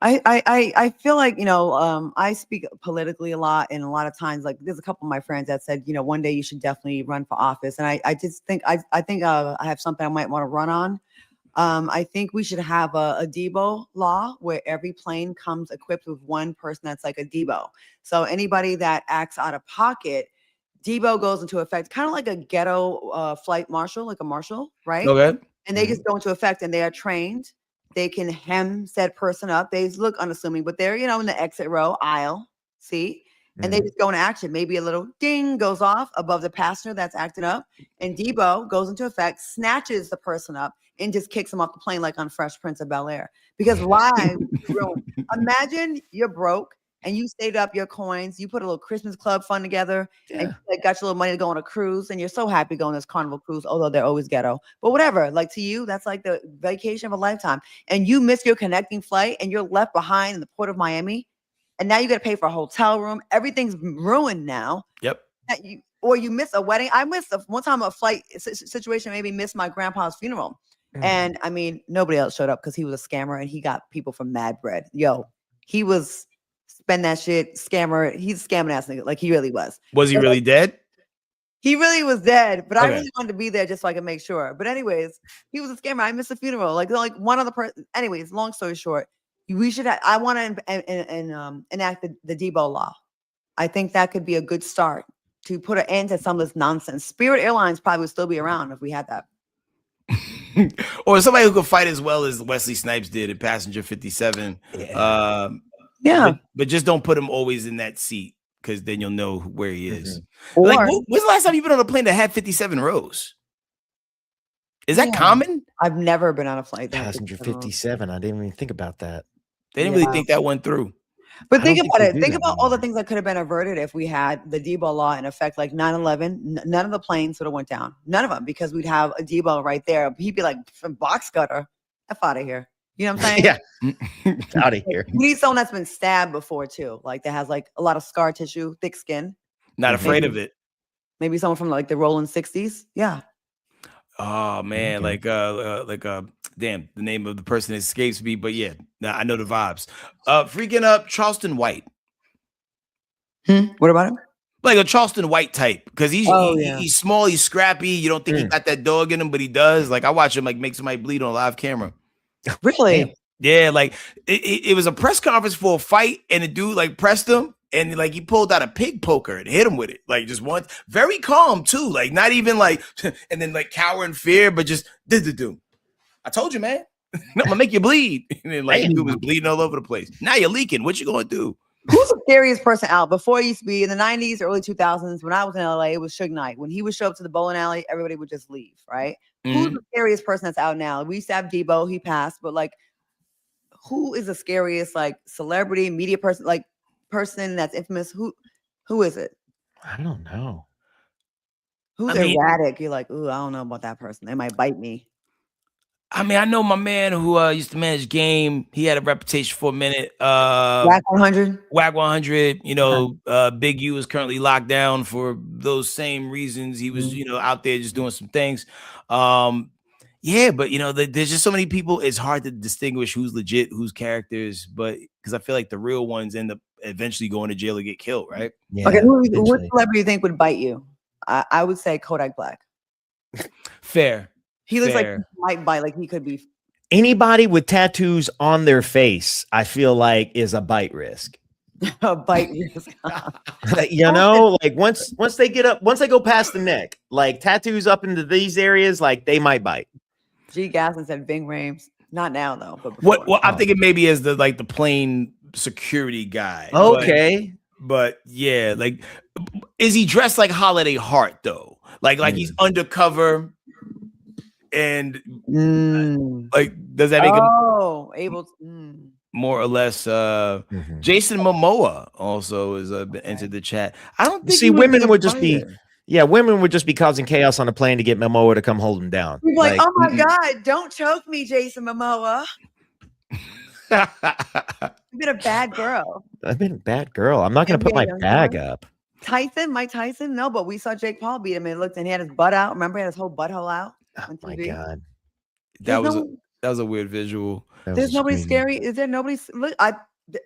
I feel like, I speak politically a lot, and a lot of times, like there's a couple of my friends that said, one day you should definitely run for office. And I just think, I have something I might want to run on. I think we should have a Debo law where every plane comes equipped with one person that's like a Debo. So anybody that acts out of pocket, Debo goes into effect, kind of like a ghetto flight marshal, like a marshal, right? Okay. And they just go into effect, and they are trained. They can hem said person up. They look unassuming, but they're, in the exit row aisle, see? And they just go into action. Maybe a little ding goes off above the passenger that's acting up, and Debo goes into effect, snatches the person up, and just kicks him off the plane like on Fresh Prince of Bel-Air. Because why? Imagine you're broke and you saved up your coins. You put a little Christmas club fund together, and you got your little money to go on a cruise, and you're so happy going on this Carnival cruise, although they're always ghetto. But whatever, like to you, that's like the vacation of a lifetime. And you miss your connecting flight, and you're left behind in the port of Miami. And now you got to pay for a hotel room. Everything's ruined now. Yep. Or you miss a wedding. I missed one time a flight situation, maybe missed my grandpa's funeral. And I mean, nobody else showed up because he was a scammer, and he got people from Mad Bread. Yo, he was spend that shit scammer. He's a scamming ass nigga. Like he really was. Was he really dead? He really was dead, but I really wanted to be there just so I could make sure. But anyways, he was a scammer. I missed a funeral. Like one other person. Anyways, long story short, we should. I want to enact the Debo law. I think that could be a good start to put an end to some of this nonsense. Spirit Airlines probably would still be around if we had that. Or somebody who could fight as well as Wesley Snipes did in Passenger 57. Yeah. But just don't put him always in that seat, because then you'll know where he is. Like, when's the last time you've been on a plane that had 57 rows? Is that common? I've never been on a flight. Passenger 57. I didn't even think about that. They didn't really think that one through. But think about it. Think about all the things that could have been averted if we had the Debo law in effect, like 9/11. None of the planes would have went down. None of them, because we'd have a Debo right there. He'd be like, from box cutter, F out of here. You know what I'm saying? Yeah. Out of here. We need someone that's been stabbed before too, like that has like a lot of scar tissue, thick skin. Not afraid of it. Maybe someone from like the rolling 60s. Yeah. Oh man, damn, the name of the person escapes me, but yeah, I know the vibes. Freaking up Charleston White. What about him? Like a Charleston White type, because he's small, he's scrappy. You don't think he got that dog in him, but he does. Like I watch him like make somebody bleed on live camera. Really? Yeah, like it was a press conference for a fight, and the dude like pressed him, and like he pulled out a pig poker and hit him with it, like just once. Very calm too, like not even like, and then like cower in fear, but just do. I told you, man, I'm gonna make you bleed. And then like the dude was bleeding all over the place. Now you're leaking. What you gonna do? Who's the scariest person out? Before it used to be in the 90s, early 2000s, when I was in LA, it was Suge Knight. When he would show up to the bowling alley, everybody would just leave, right? Who's the scariest person that's out now? We used to have Debo, he passed, but like, who is the scariest like celebrity, media person, like person that's infamous? Who is it? I don't know. Who's erratic? You're like, ooh, I don't know about that person. They might bite me. I mean, I know my man who used to manage Game. He had a reputation for a minute. WAC 100. WAC 100. You know, Big U is currently locked down for those same reasons. He was, out there just doing some things. Yeah, but there's just so many people. It's hard to distinguish who's legit, who's characters. But because I feel like the real ones end up eventually going to jail or get killed, right? Yeah. Okay, what celebrity you think would bite you? I would say Kodak Black. Fair. He looks like he might bite, like he could be. Anybody with tattoos on their face, I feel like is a bite risk. A bite risk. Like once they go past the neck, like tattoos up into these areas, like they might bite. G. Gasson said Ving Rhames. Not now though, but before. What I'm thinking maybe as the plain security guy. Okay. But yeah, like, is he dressed like Holiday Heart though? Like he's undercover. And like, does that make him able more or less? Jason Momoa also is entered the chat. I don't think women would just be causing chaos on a plane to get Momoa to come hold him down. He's like, oh my God, don't choke me, Jason Momoa. You've been a bad girl. I've been a bad girl. I'm not going to put my bag up. Mike Tyson, no, but we saw Jake Paul beat him and looked, and he had his butt out. Remember, he had his whole butthole out. Oh my God, that was a weird visual. There's nobody scary. Is there nobody? Look,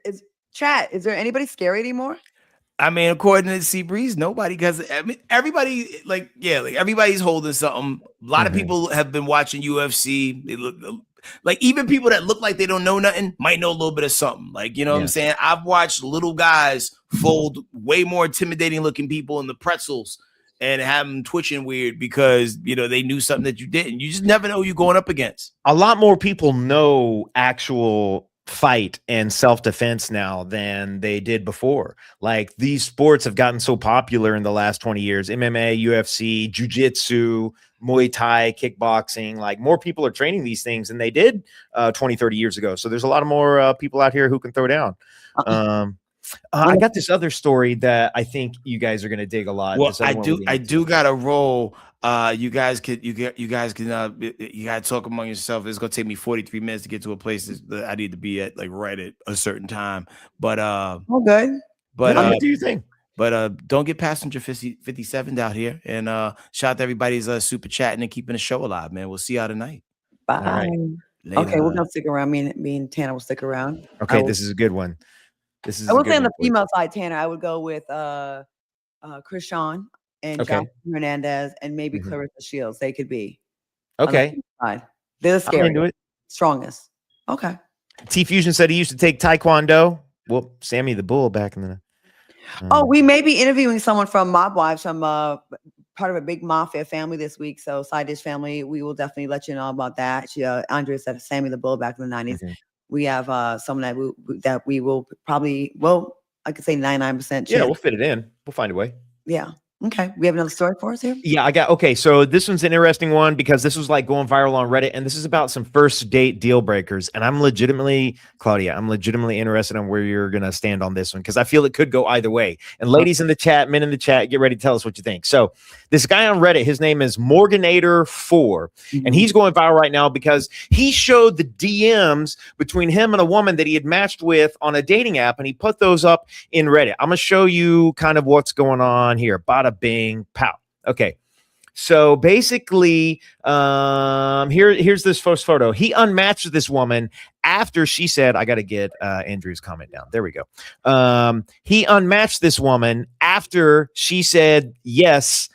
is anybody scary anymore? I mean, according to Sea Breeze, nobody. Because I mean, everybody, everybody's holding something. A lot of people have been watching UFC. They look like, even people that look like they don't know nothing might know a little bit of something. Like, what I'm saying? I've watched little guys fold way more intimidating looking people in the pretzels and have them twitching weird because, they knew something that you didn't. You just never know who you're going up against. A lot more people know actual fight and self-defense now than they did before. Like, these sports have gotten so popular in the last 20 years. MMA, UFC, jiu-jitsu, Muay Thai, kickboxing. Like, more people are training these things than they did 20, 30 years ago. So there's a lot of more people out here who can throw down. I got this other story that I think you guys are going to dig a lot. Well, I do got a roll. You guys can talk among yourself. It's going to take me 43 minutes to get to a place that I need to be at, like, right at a certain time. But good. But what do you think? But don't get passenger 57 out here. And shout out to everybody's super chatting and keeping the show alive, man. We'll see y'all tonight. Bye. Right. Okay, we're gonna stick around. Me and Tanner will stick around. Okay, this is a good one. I would say on the female side, Tanner, I would go with Chris Sean and John Hernandez and maybe Clarissa Shields. They could be. Okay. The they're scary. Strongest. Okay. T Fusion said he used to take Taekwondo. Well, Sammy the Bull back in the. We may be interviewing someone from Mob Wives, from part of a big mafia family this week. So Side Dish family, we will definitely let you know about that. Andrea said Sammy the Bull back in the 90s. We have someone that we will probably, I could say 99% chance. Yeah, we'll fit it in. We'll find a way. Yeah. Okay. We have another story for us here? Yeah, okay. So this one's an interesting one because this was like going viral on Reddit, and this is about some first date deal breakers. And Claudia, I'm legitimately interested in where you're going to stand on this one because I feel it could go either way. And ladies in the chat, men in the chat, get ready to tell us what you think. So this guy on Reddit, his name is Morganator4, and he's going viral right now because he showed the DMs between him and a woman that he had matched with on a dating app, and he put those up in Reddit. I'm going to show you kind of what's going on here. Bada bing, pow. Okay. So basically, here's this first photo. He unmatched this woman after she said, I got to get Andrew's comment down. There we go. He unmatched this woman after she said, yes,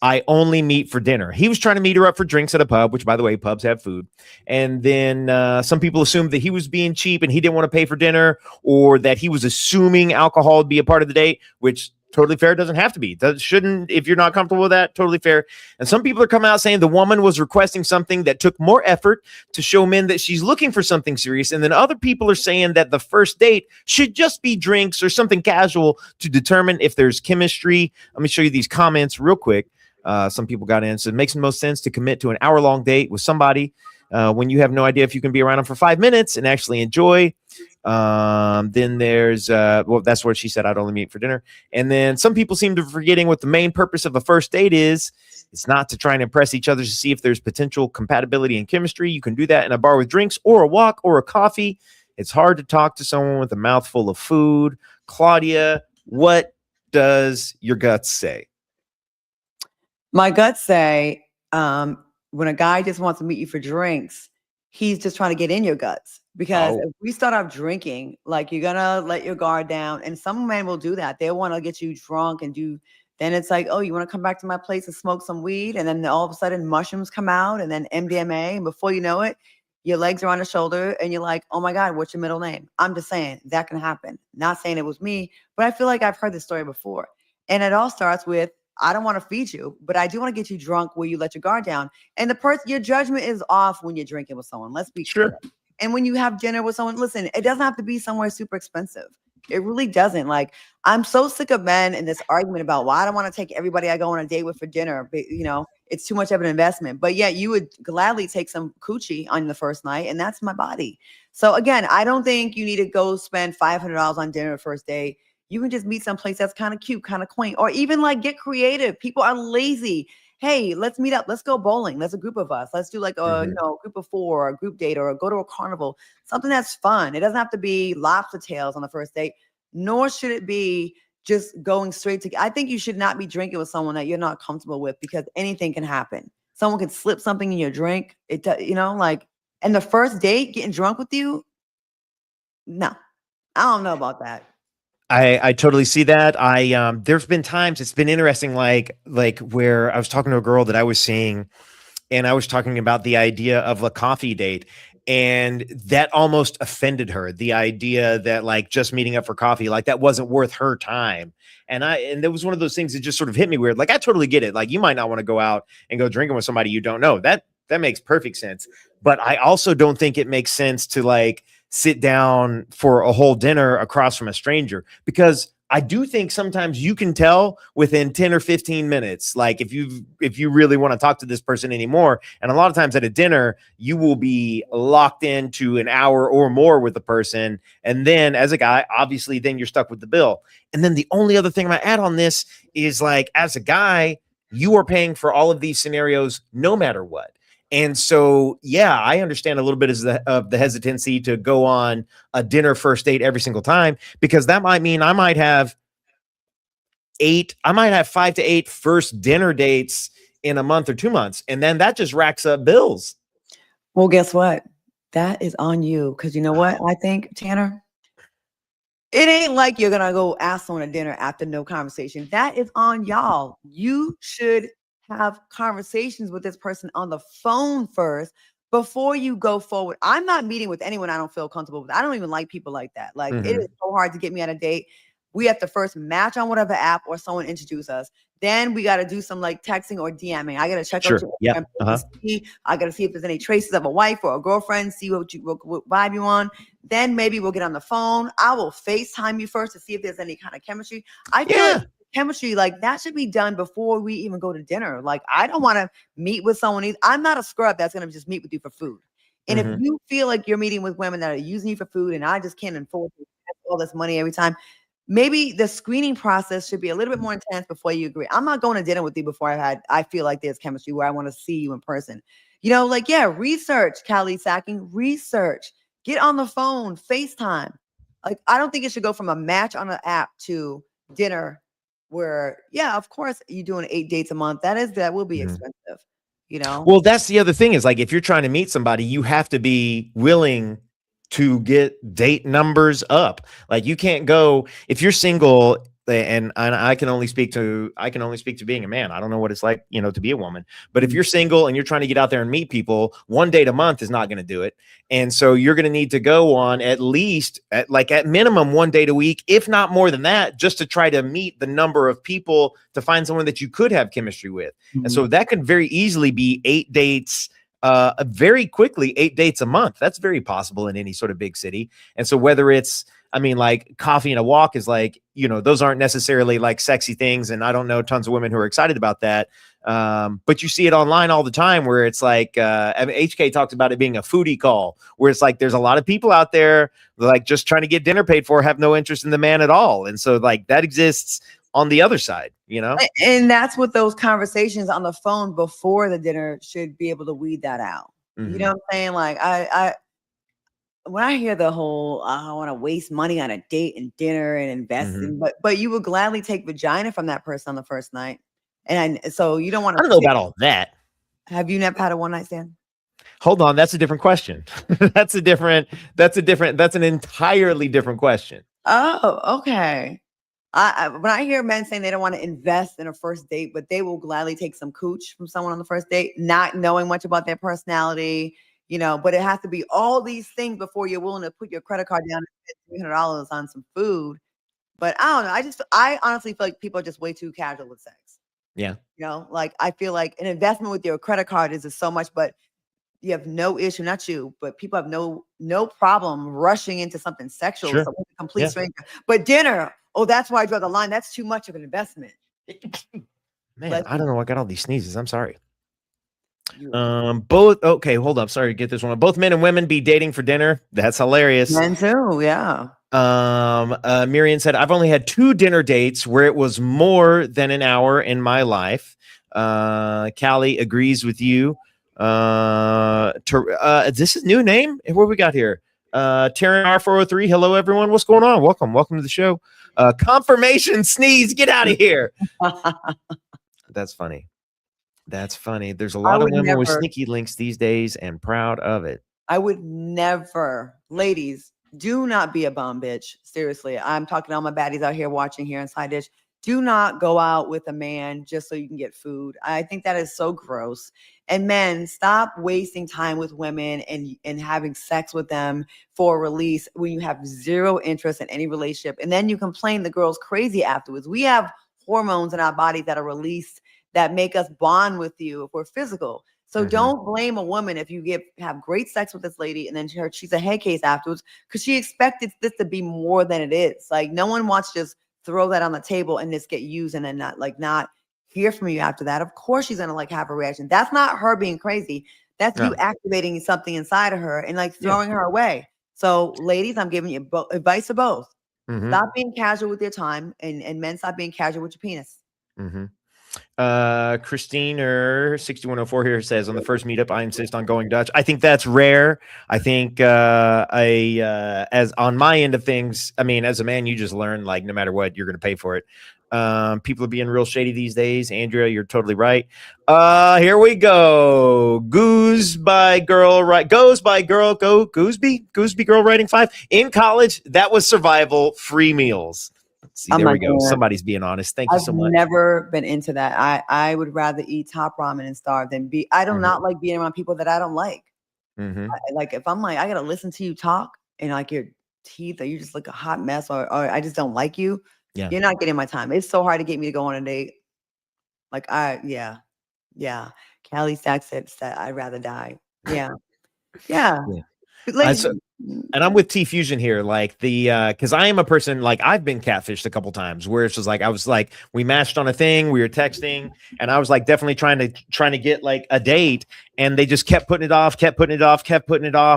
I only meet for dinner. He was trying to meet her up for drinks at a pub, which, by the way, pubs have food. And then some people assumed that he was being cheap and he didn't want to pay for dinner, or that he was assuming alcohol would be a part of the date, which totally fair. Doesn't have to be. That shouldn't, if you're not comfortable with that, totally fair. And some people are coming out saying the woman was requesting something that took more effort to show men that she's looking for something serious. And then other people are saying that the first date should just be drinks or something casual to determine if there's chemistry. Let me show you these comments real quick. Some people got in. So it makes the most sense to commit to an hour-long date with somebody when you have no idea if you can be around them for 5 minutes and actually enjoy. Then there's well, that's what she said. I'd only meet for dinner. And then some people seem to be forgetting what the main purpose of a first date is. It's not to try and impress each other to see if there's potential compatibility and chemistry. You can do that in a bar with drinks or a walk or a coffee. It's hard to talk to someone with a mouthful of food. Claudia, what does your guts say? My guts say, when a guy just wants to meet you for drinks, he's just trying to get in your guts. Because if we start off drinking, like you're gonna let your guard down, and some men will do that. They want to get you drunk and do. Then it's like, oh, you want to come back to my place and smoke some weed, and then all of a sudden mushrooms come out, and then MDMA, and before you know it, your legs are on the shoulder, and you're like, oh my God, what's your middle name? I'm just saying that can happen. Not saying it was me, but I feel like I've heard this story before, and it all starts with, I don't want to feed you, but I do want to get you drunk where you let your guard down. And the person, your judgment is off when you're drinking with someone. Let's be clear. And when you have dinner with someone, listen, it doesn't have to be somewhere super expensive. It really doesn't. Like, I'm so sick of men in this argument about, well, I don't want to take everybody I go on a date with for dinner. But, you know, it's too much of an investment. But yeah, you would gladly take some coochie on the first night, and that's my body. So again, I don't think you need to go spend $500 on dinner the first day. You can just meet someplace that's kind of cute, kind of quaint, or even like get creative. People are lazy. Hey, let's meet up. Let's go bowling. There's a group of us. Let's do like a group of 4, or a group date, or go to a carnival. Something that's fun. It doesn't have to be lobster tails on the first date, nor should it be just going straight to. I think you should not be drinking with someone that you're not comfortable with, because anything can happen. Someone can slip something in your drink. And the first date, getting drunk with you. No, I don't know about that. I totally see that. There's been times it's been interesting, like where I was talking to a girl that I was seeing, and I was talking about the idea of a coffee date, and that almost offended her. The idea that like just meeting up for coffee, like that wasn't worth her time. And there was one of those things that just sort of hit me weird. Like, I totally get it. Like, you might not want to go out and go drinking with somebody you don't know. That makes perfect sense. But I also don't think it makes sense to like sit down for a whole dinner across from a stranger, because I do think sometimes you can tell within 10 or 15 minutes, like if you really want to talk to this person anymore. And a lot of times at a dinner, you will be locked into an hour or more with the person. And then as a guy, obviously, then you're stuck with the bill. And then the only other thing I add on this is, like, as a guy, you are paying for all of these scenarios no matter what. And so, yeah, I understand a little bit of the hesitancy to go on a dinner first date every single time, because that might mean I might have 5 to 8 first dinner dates in a month or 2 months. And then that just racks up bills. Well, guess what? That is on you. Because you know what I think, Tanner? It ain't like you're going to go ask someone to dinner after no conversation. That is on y'all. You should have conversations with this person on the phone first before you go forward. I'm not meeting with anyone I don't feel comfortable with. I don't even like people like that. Like, it is so hard to get me on a date. We have to first match on whatever app or someone introduce us. Then we got to do some like texting or DMing. I got to check out your I got to see if there's any traces of a wife or a girlfriend, see what vibe you on. Then maybe we'll get on the phone. I will FaceTime you first to see if there's any kind of chemistry. I feel like chemistry, like, that should be done before we even go to dinner. Like, I don't want to meet with someone either. I'm not a scrub that's going to just meet with you for food. And if you feel like you're meeting with women that are using you for food, and I just can't afford to spend all this money every time, maybe the screening process should be a little bit more intense before you agree. I'm not going to dinner with you before I feel like there's chemistry where I want to see you in person. You know, like, research, Callie Sacking, research. Get on the phone, FaceTime. Like, I don't think it should go from a match on an app to dinner, where, of course, you're doing 8 dates a month. That will be expensive, you know? Well, that's the other thing, is like, if you're trying to meet somebody, you have to be willing to get date numbers up. Like, you can't go, if you're single, and I can only speak to being a man. I don't know what it's like, to be a woman. But if you're single and you're trying to get out there and meet people, 1 date a month is not going to do it. And so you're going to need to go on at least at minimum 1 date a week, if not more than that, just to try to meet the number of people to find someone that you could have chemistry with. And so that could very easily be 8 dates very quickly, 8 dates a month. That's very possible in any sort of big city. And so whether it's, like, coffee and a walk is like, those aren't necessarily like sexy things. And I don't know tons of women who are excited about that. But you see it online all the time where it's like, I mean, HK talks about it being a foodie call, where it's like there's a lot of people out there like just trying to get dinner paid for, have no interest in the man at all. And so like that exists on the other side, you know? And that's what those conversations on the phone before the dinner should be able to weed that out. Mm-hmm. You know what I'm saying? Like I when I hear the whole I want to waste money on a date and dinner and invest in, but you would gladly take vagina from that person on the first night. And so you don't want to. I don't know about all that. Have you never had a one night stand? Hold on, that's a different question. That's an entirely different question. Oh, okay. When I hear men saying they don't want to invest in a first date, but they will gladly take some cooch from someone on the first date, not knowing much about their personality, you know, but it has to be all these things before you're willing to put your credit card down and spend $300 on some food. But I don't know. I honestly feel like people are just way too casual with sex. Yeah. You know, like I feel like an investment with your credit card is so much, but you have no issue, not you, but people have no problem rushing into something sexual with a complete stranger. But dinner, oh, that's why I draw the line. That's too much of an investment. Man, I don't know. I got all these sneezes. I'm sorry. Both. Okay, hold up. Sorry to get this one. Both men and women be dating for dinner. That's hilarious. Men too, yeah. Miriam said, I've only had 2 dinner dates where it was more than an hour in my life. Callie agrees with you. This is new name. What we got here? Taryn R403. Hello, everyone. What's going on? Welcome to the show. Confirmation sneeze. Get out of here. That's funny. There's a lot of women with sneaky links these days and proud of it. I would never, ladies, do not be a bum bitch. Seriously. I'm talking to all my baddies out here watching here in Side Dish. Do not go out with a man just so you can get food. I think that is so gross. And men, stop wasting time with women and having sex with them for release when you have zero interest in any relationship. And then you complain the girl's crazy afterwards. We have hormones in our bodies that are released that make us bond with you if we're physical. So don't blame a woman if you have great sex with this lady and then she's a head case afterwards because she expected this to be more than it is. Like no one wants to just throw that on the table and just get used and then not hear from you after that. Of course she's gonna have a reaction. That's not her being crazy. That's you activating something inside of her and throwing her away. So ladies, I'm giving you advice to both. Stop being casual with your time and men, stop being casual with your penis. Christine or 6104 here says on the first meetup I insist on going Dutch. I think that's rare. I think as on my end of things, I mean, as a man, you just learn like no matter what, you're going to pay for it. People are being real shady these days. Andrea, you're totally right. Here we go. Goose by girl, right? Goes by girl. Go Gooseby girl writing 5 in college. That was survival. Free meals. See, there we go. Somebody's being honest. Thank you so much. I've never been into that. I would rather eat top ramen and starve than I do not like being around people that I don't like. Like if I'm like, I got to listen to you talk and like your teeth, or you just look a hot mess or I just don't like you. Yeah. You're not getting my time. It's so hard to get me to go on a date. Like yeah. Callie Stack said I'd rather die. Yeah. And I'm with T Fusion here, like because I am a person like I've been catfished a couple times where it's just like I was like we matched on a thing, we were texting, and I was like definitely trying to get like a date, and they just kept putting it off,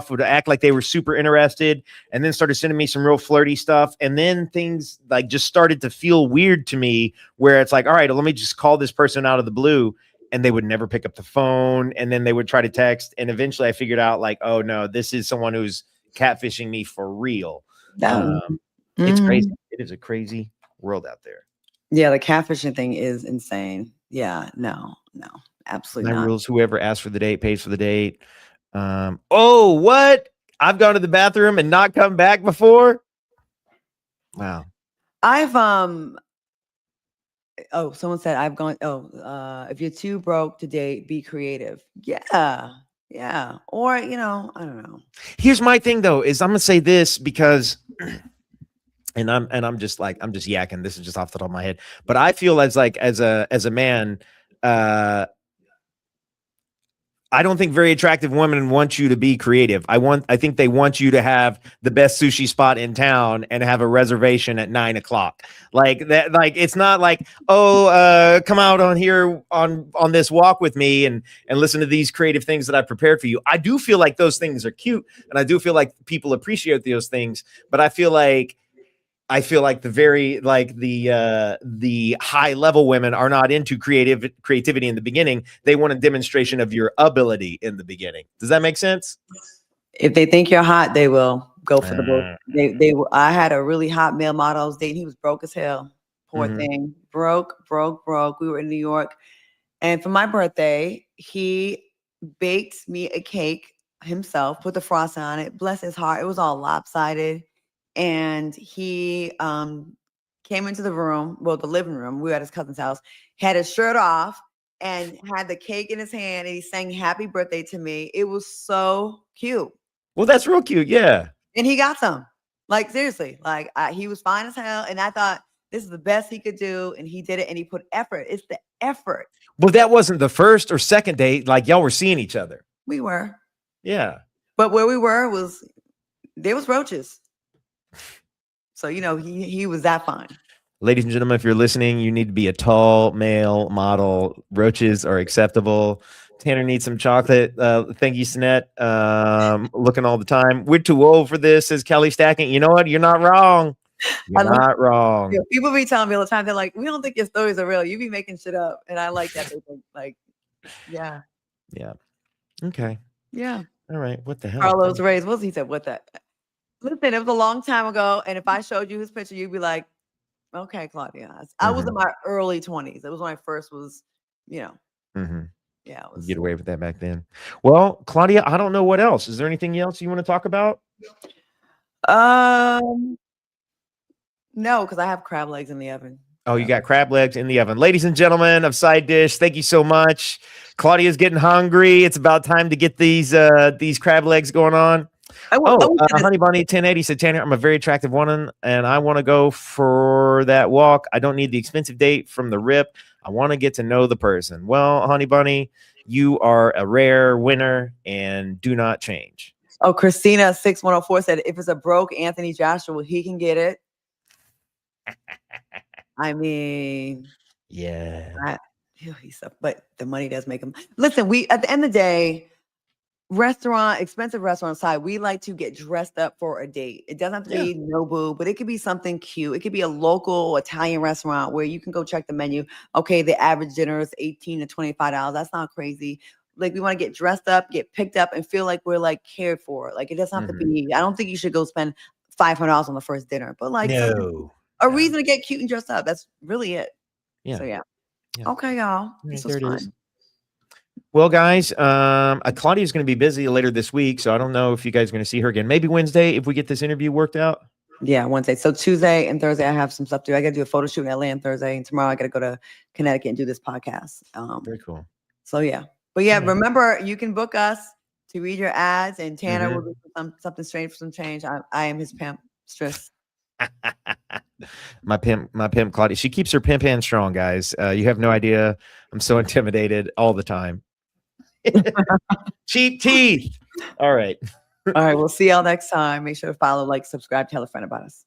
would act like they were super interested, and then started sending me some real flirty stuff, and then things like just started to feel weird to me where it's like, all right, let me just call this person out of the blue. And they would never pick up the phone, and then they would try to text, and eventually I figured out like, oh no, this is someone who's catfishing me for real. It's crazy. It is a crazy world out there. Yeah, the catfishing thing is insane. Yeah, no, absolutely not. Rules: whoever asks for the date pays for the date. Oh, what? I've gone to the bathroom and not come back before. Wow. Someone said I've gone. If you're too broke to date, be creative. Yeah. Or I don't know. Here's my thing though: is I'm gonna say this because, and I'm just yakking. This is just off the top of my head, but I feel as a man, I don't think very attractive women want you to be creative. I think they want you to have the best sushi spot in town and have a reservation at 9:00. Like that, like it's not like, oh, come out on here on this walk with me and listen to these creative things that I prepared for you. I do feel like those things are cute, and I do feel like people appreciate those things, but I feel like the high level women are not into creativity in the beginning. They want a demonstration of your ability in the beginning. Does that make sense? If they think you're hot, they will go for the book. I had a really hot male model I was dating. He was broke as hell. Poor thing. Broke. We were in New York. And for my birthday, he baked me a cake himself, put the frosting on it. Bless his heart. It was all lopsided. And he came into the room, well, the living room. We were at his cousin's house, had his shirt off and had the cake in his hand, and he sang happy birthday to me. It was so cute. Well, that's real cute. Yeah. And he got some. Like, seriously. Like, he was fine as hell. And I thought this is the best he could do. And he did it, and he put effort. It's the effort. Well, that wasn't the first or second date. Like, y'all were seeing each other. We were. Yeah. But where we were there was roaches. So, he was that fine. Ladies and gentlemen, if you're listening, you need to be a tall male model. Roaches are acceptable. Tanner needs some chocolate. Thank you, Sinette. Looking all the time. We're too old for this, says Kelly Stacking. You know what? You're not wrong. You're not wrong. People be telling me all the time, they're like, we don't think your stories are real. You be making shit up. And I like that. They think, like, yeah. Yeah. Okay. Yeah. All right. What the hell? Carlos Reyes. What he said? What that? Listen, it was a long time ago. And if I showed you his picture, you'd be like, okay, Claudia. I was in my early 20s. It was when I first was, Yeah. You get away with that back then. Well, Claudia, I don't know what else. Is there anything else you want to talk about? No, because I have crab legs in the oven. Oh, you got crab legs in the oven. Ladies and gentlemen of Side Dish, thank you so much. Claudia's getting hungry. It's about time to get these crab legs going on. Honey Bunny 1080 said, Tanner, I'm a very attractive woman, and I want to go for that walk. I don't need the expensive date from the rip. I want to get to know the person. Well, Honey Bunny, you are a rare winner, and do not change. Oh, Christina 6104 said, if it's a broke Anthony Joshua, he can get it. I mean, yeah. But the money does make him. Listen, at the end of the day, expensive restaurant side, we like to get dressed up for a date. It doesn't have to be Nobu, but it could be something cute. It could be a local Italian restaurant where you can go check the menu. Okay, the average dinner is $18 to $25. That's not crazy. Like, we want to get dressed up, get picked up, and feel like we're like cared for. Like, it doesn't have to be. I don't think you should go spend $500 on the first dinner, but like a reason to get cute and dressed up. That's really it. Yeah. So yeah. Okay, y'all. This was fun. Well, guys, Claudia's going to be busy later this week, so I don't know if you guys are going to see her again. Maybe Wednesday if we get this interview worked out. Yeah, Wednesday. So Tuesday and Thursday, I have some stuff to do. I got to do a photo shoot in LA on Thursday, and tomorrow I got to go to Connecticut and do this podcast. Very cool. So yeah, but yeah, remember, you can book us to read your ads, and Tanner will do something strange for some change. I am his pimp. Stress. My pimp Claudia. She keeps her pimp hand strong, guys. You have no idea. I'm so intimidated all the time. Cheap teeth. All right. All right. We'll see y'all next time. Make sure to follow, like, subscribe, tell a friend about us.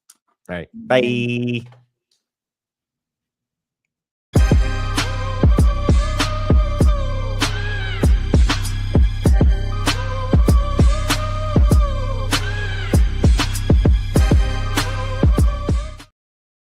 All right. Bye.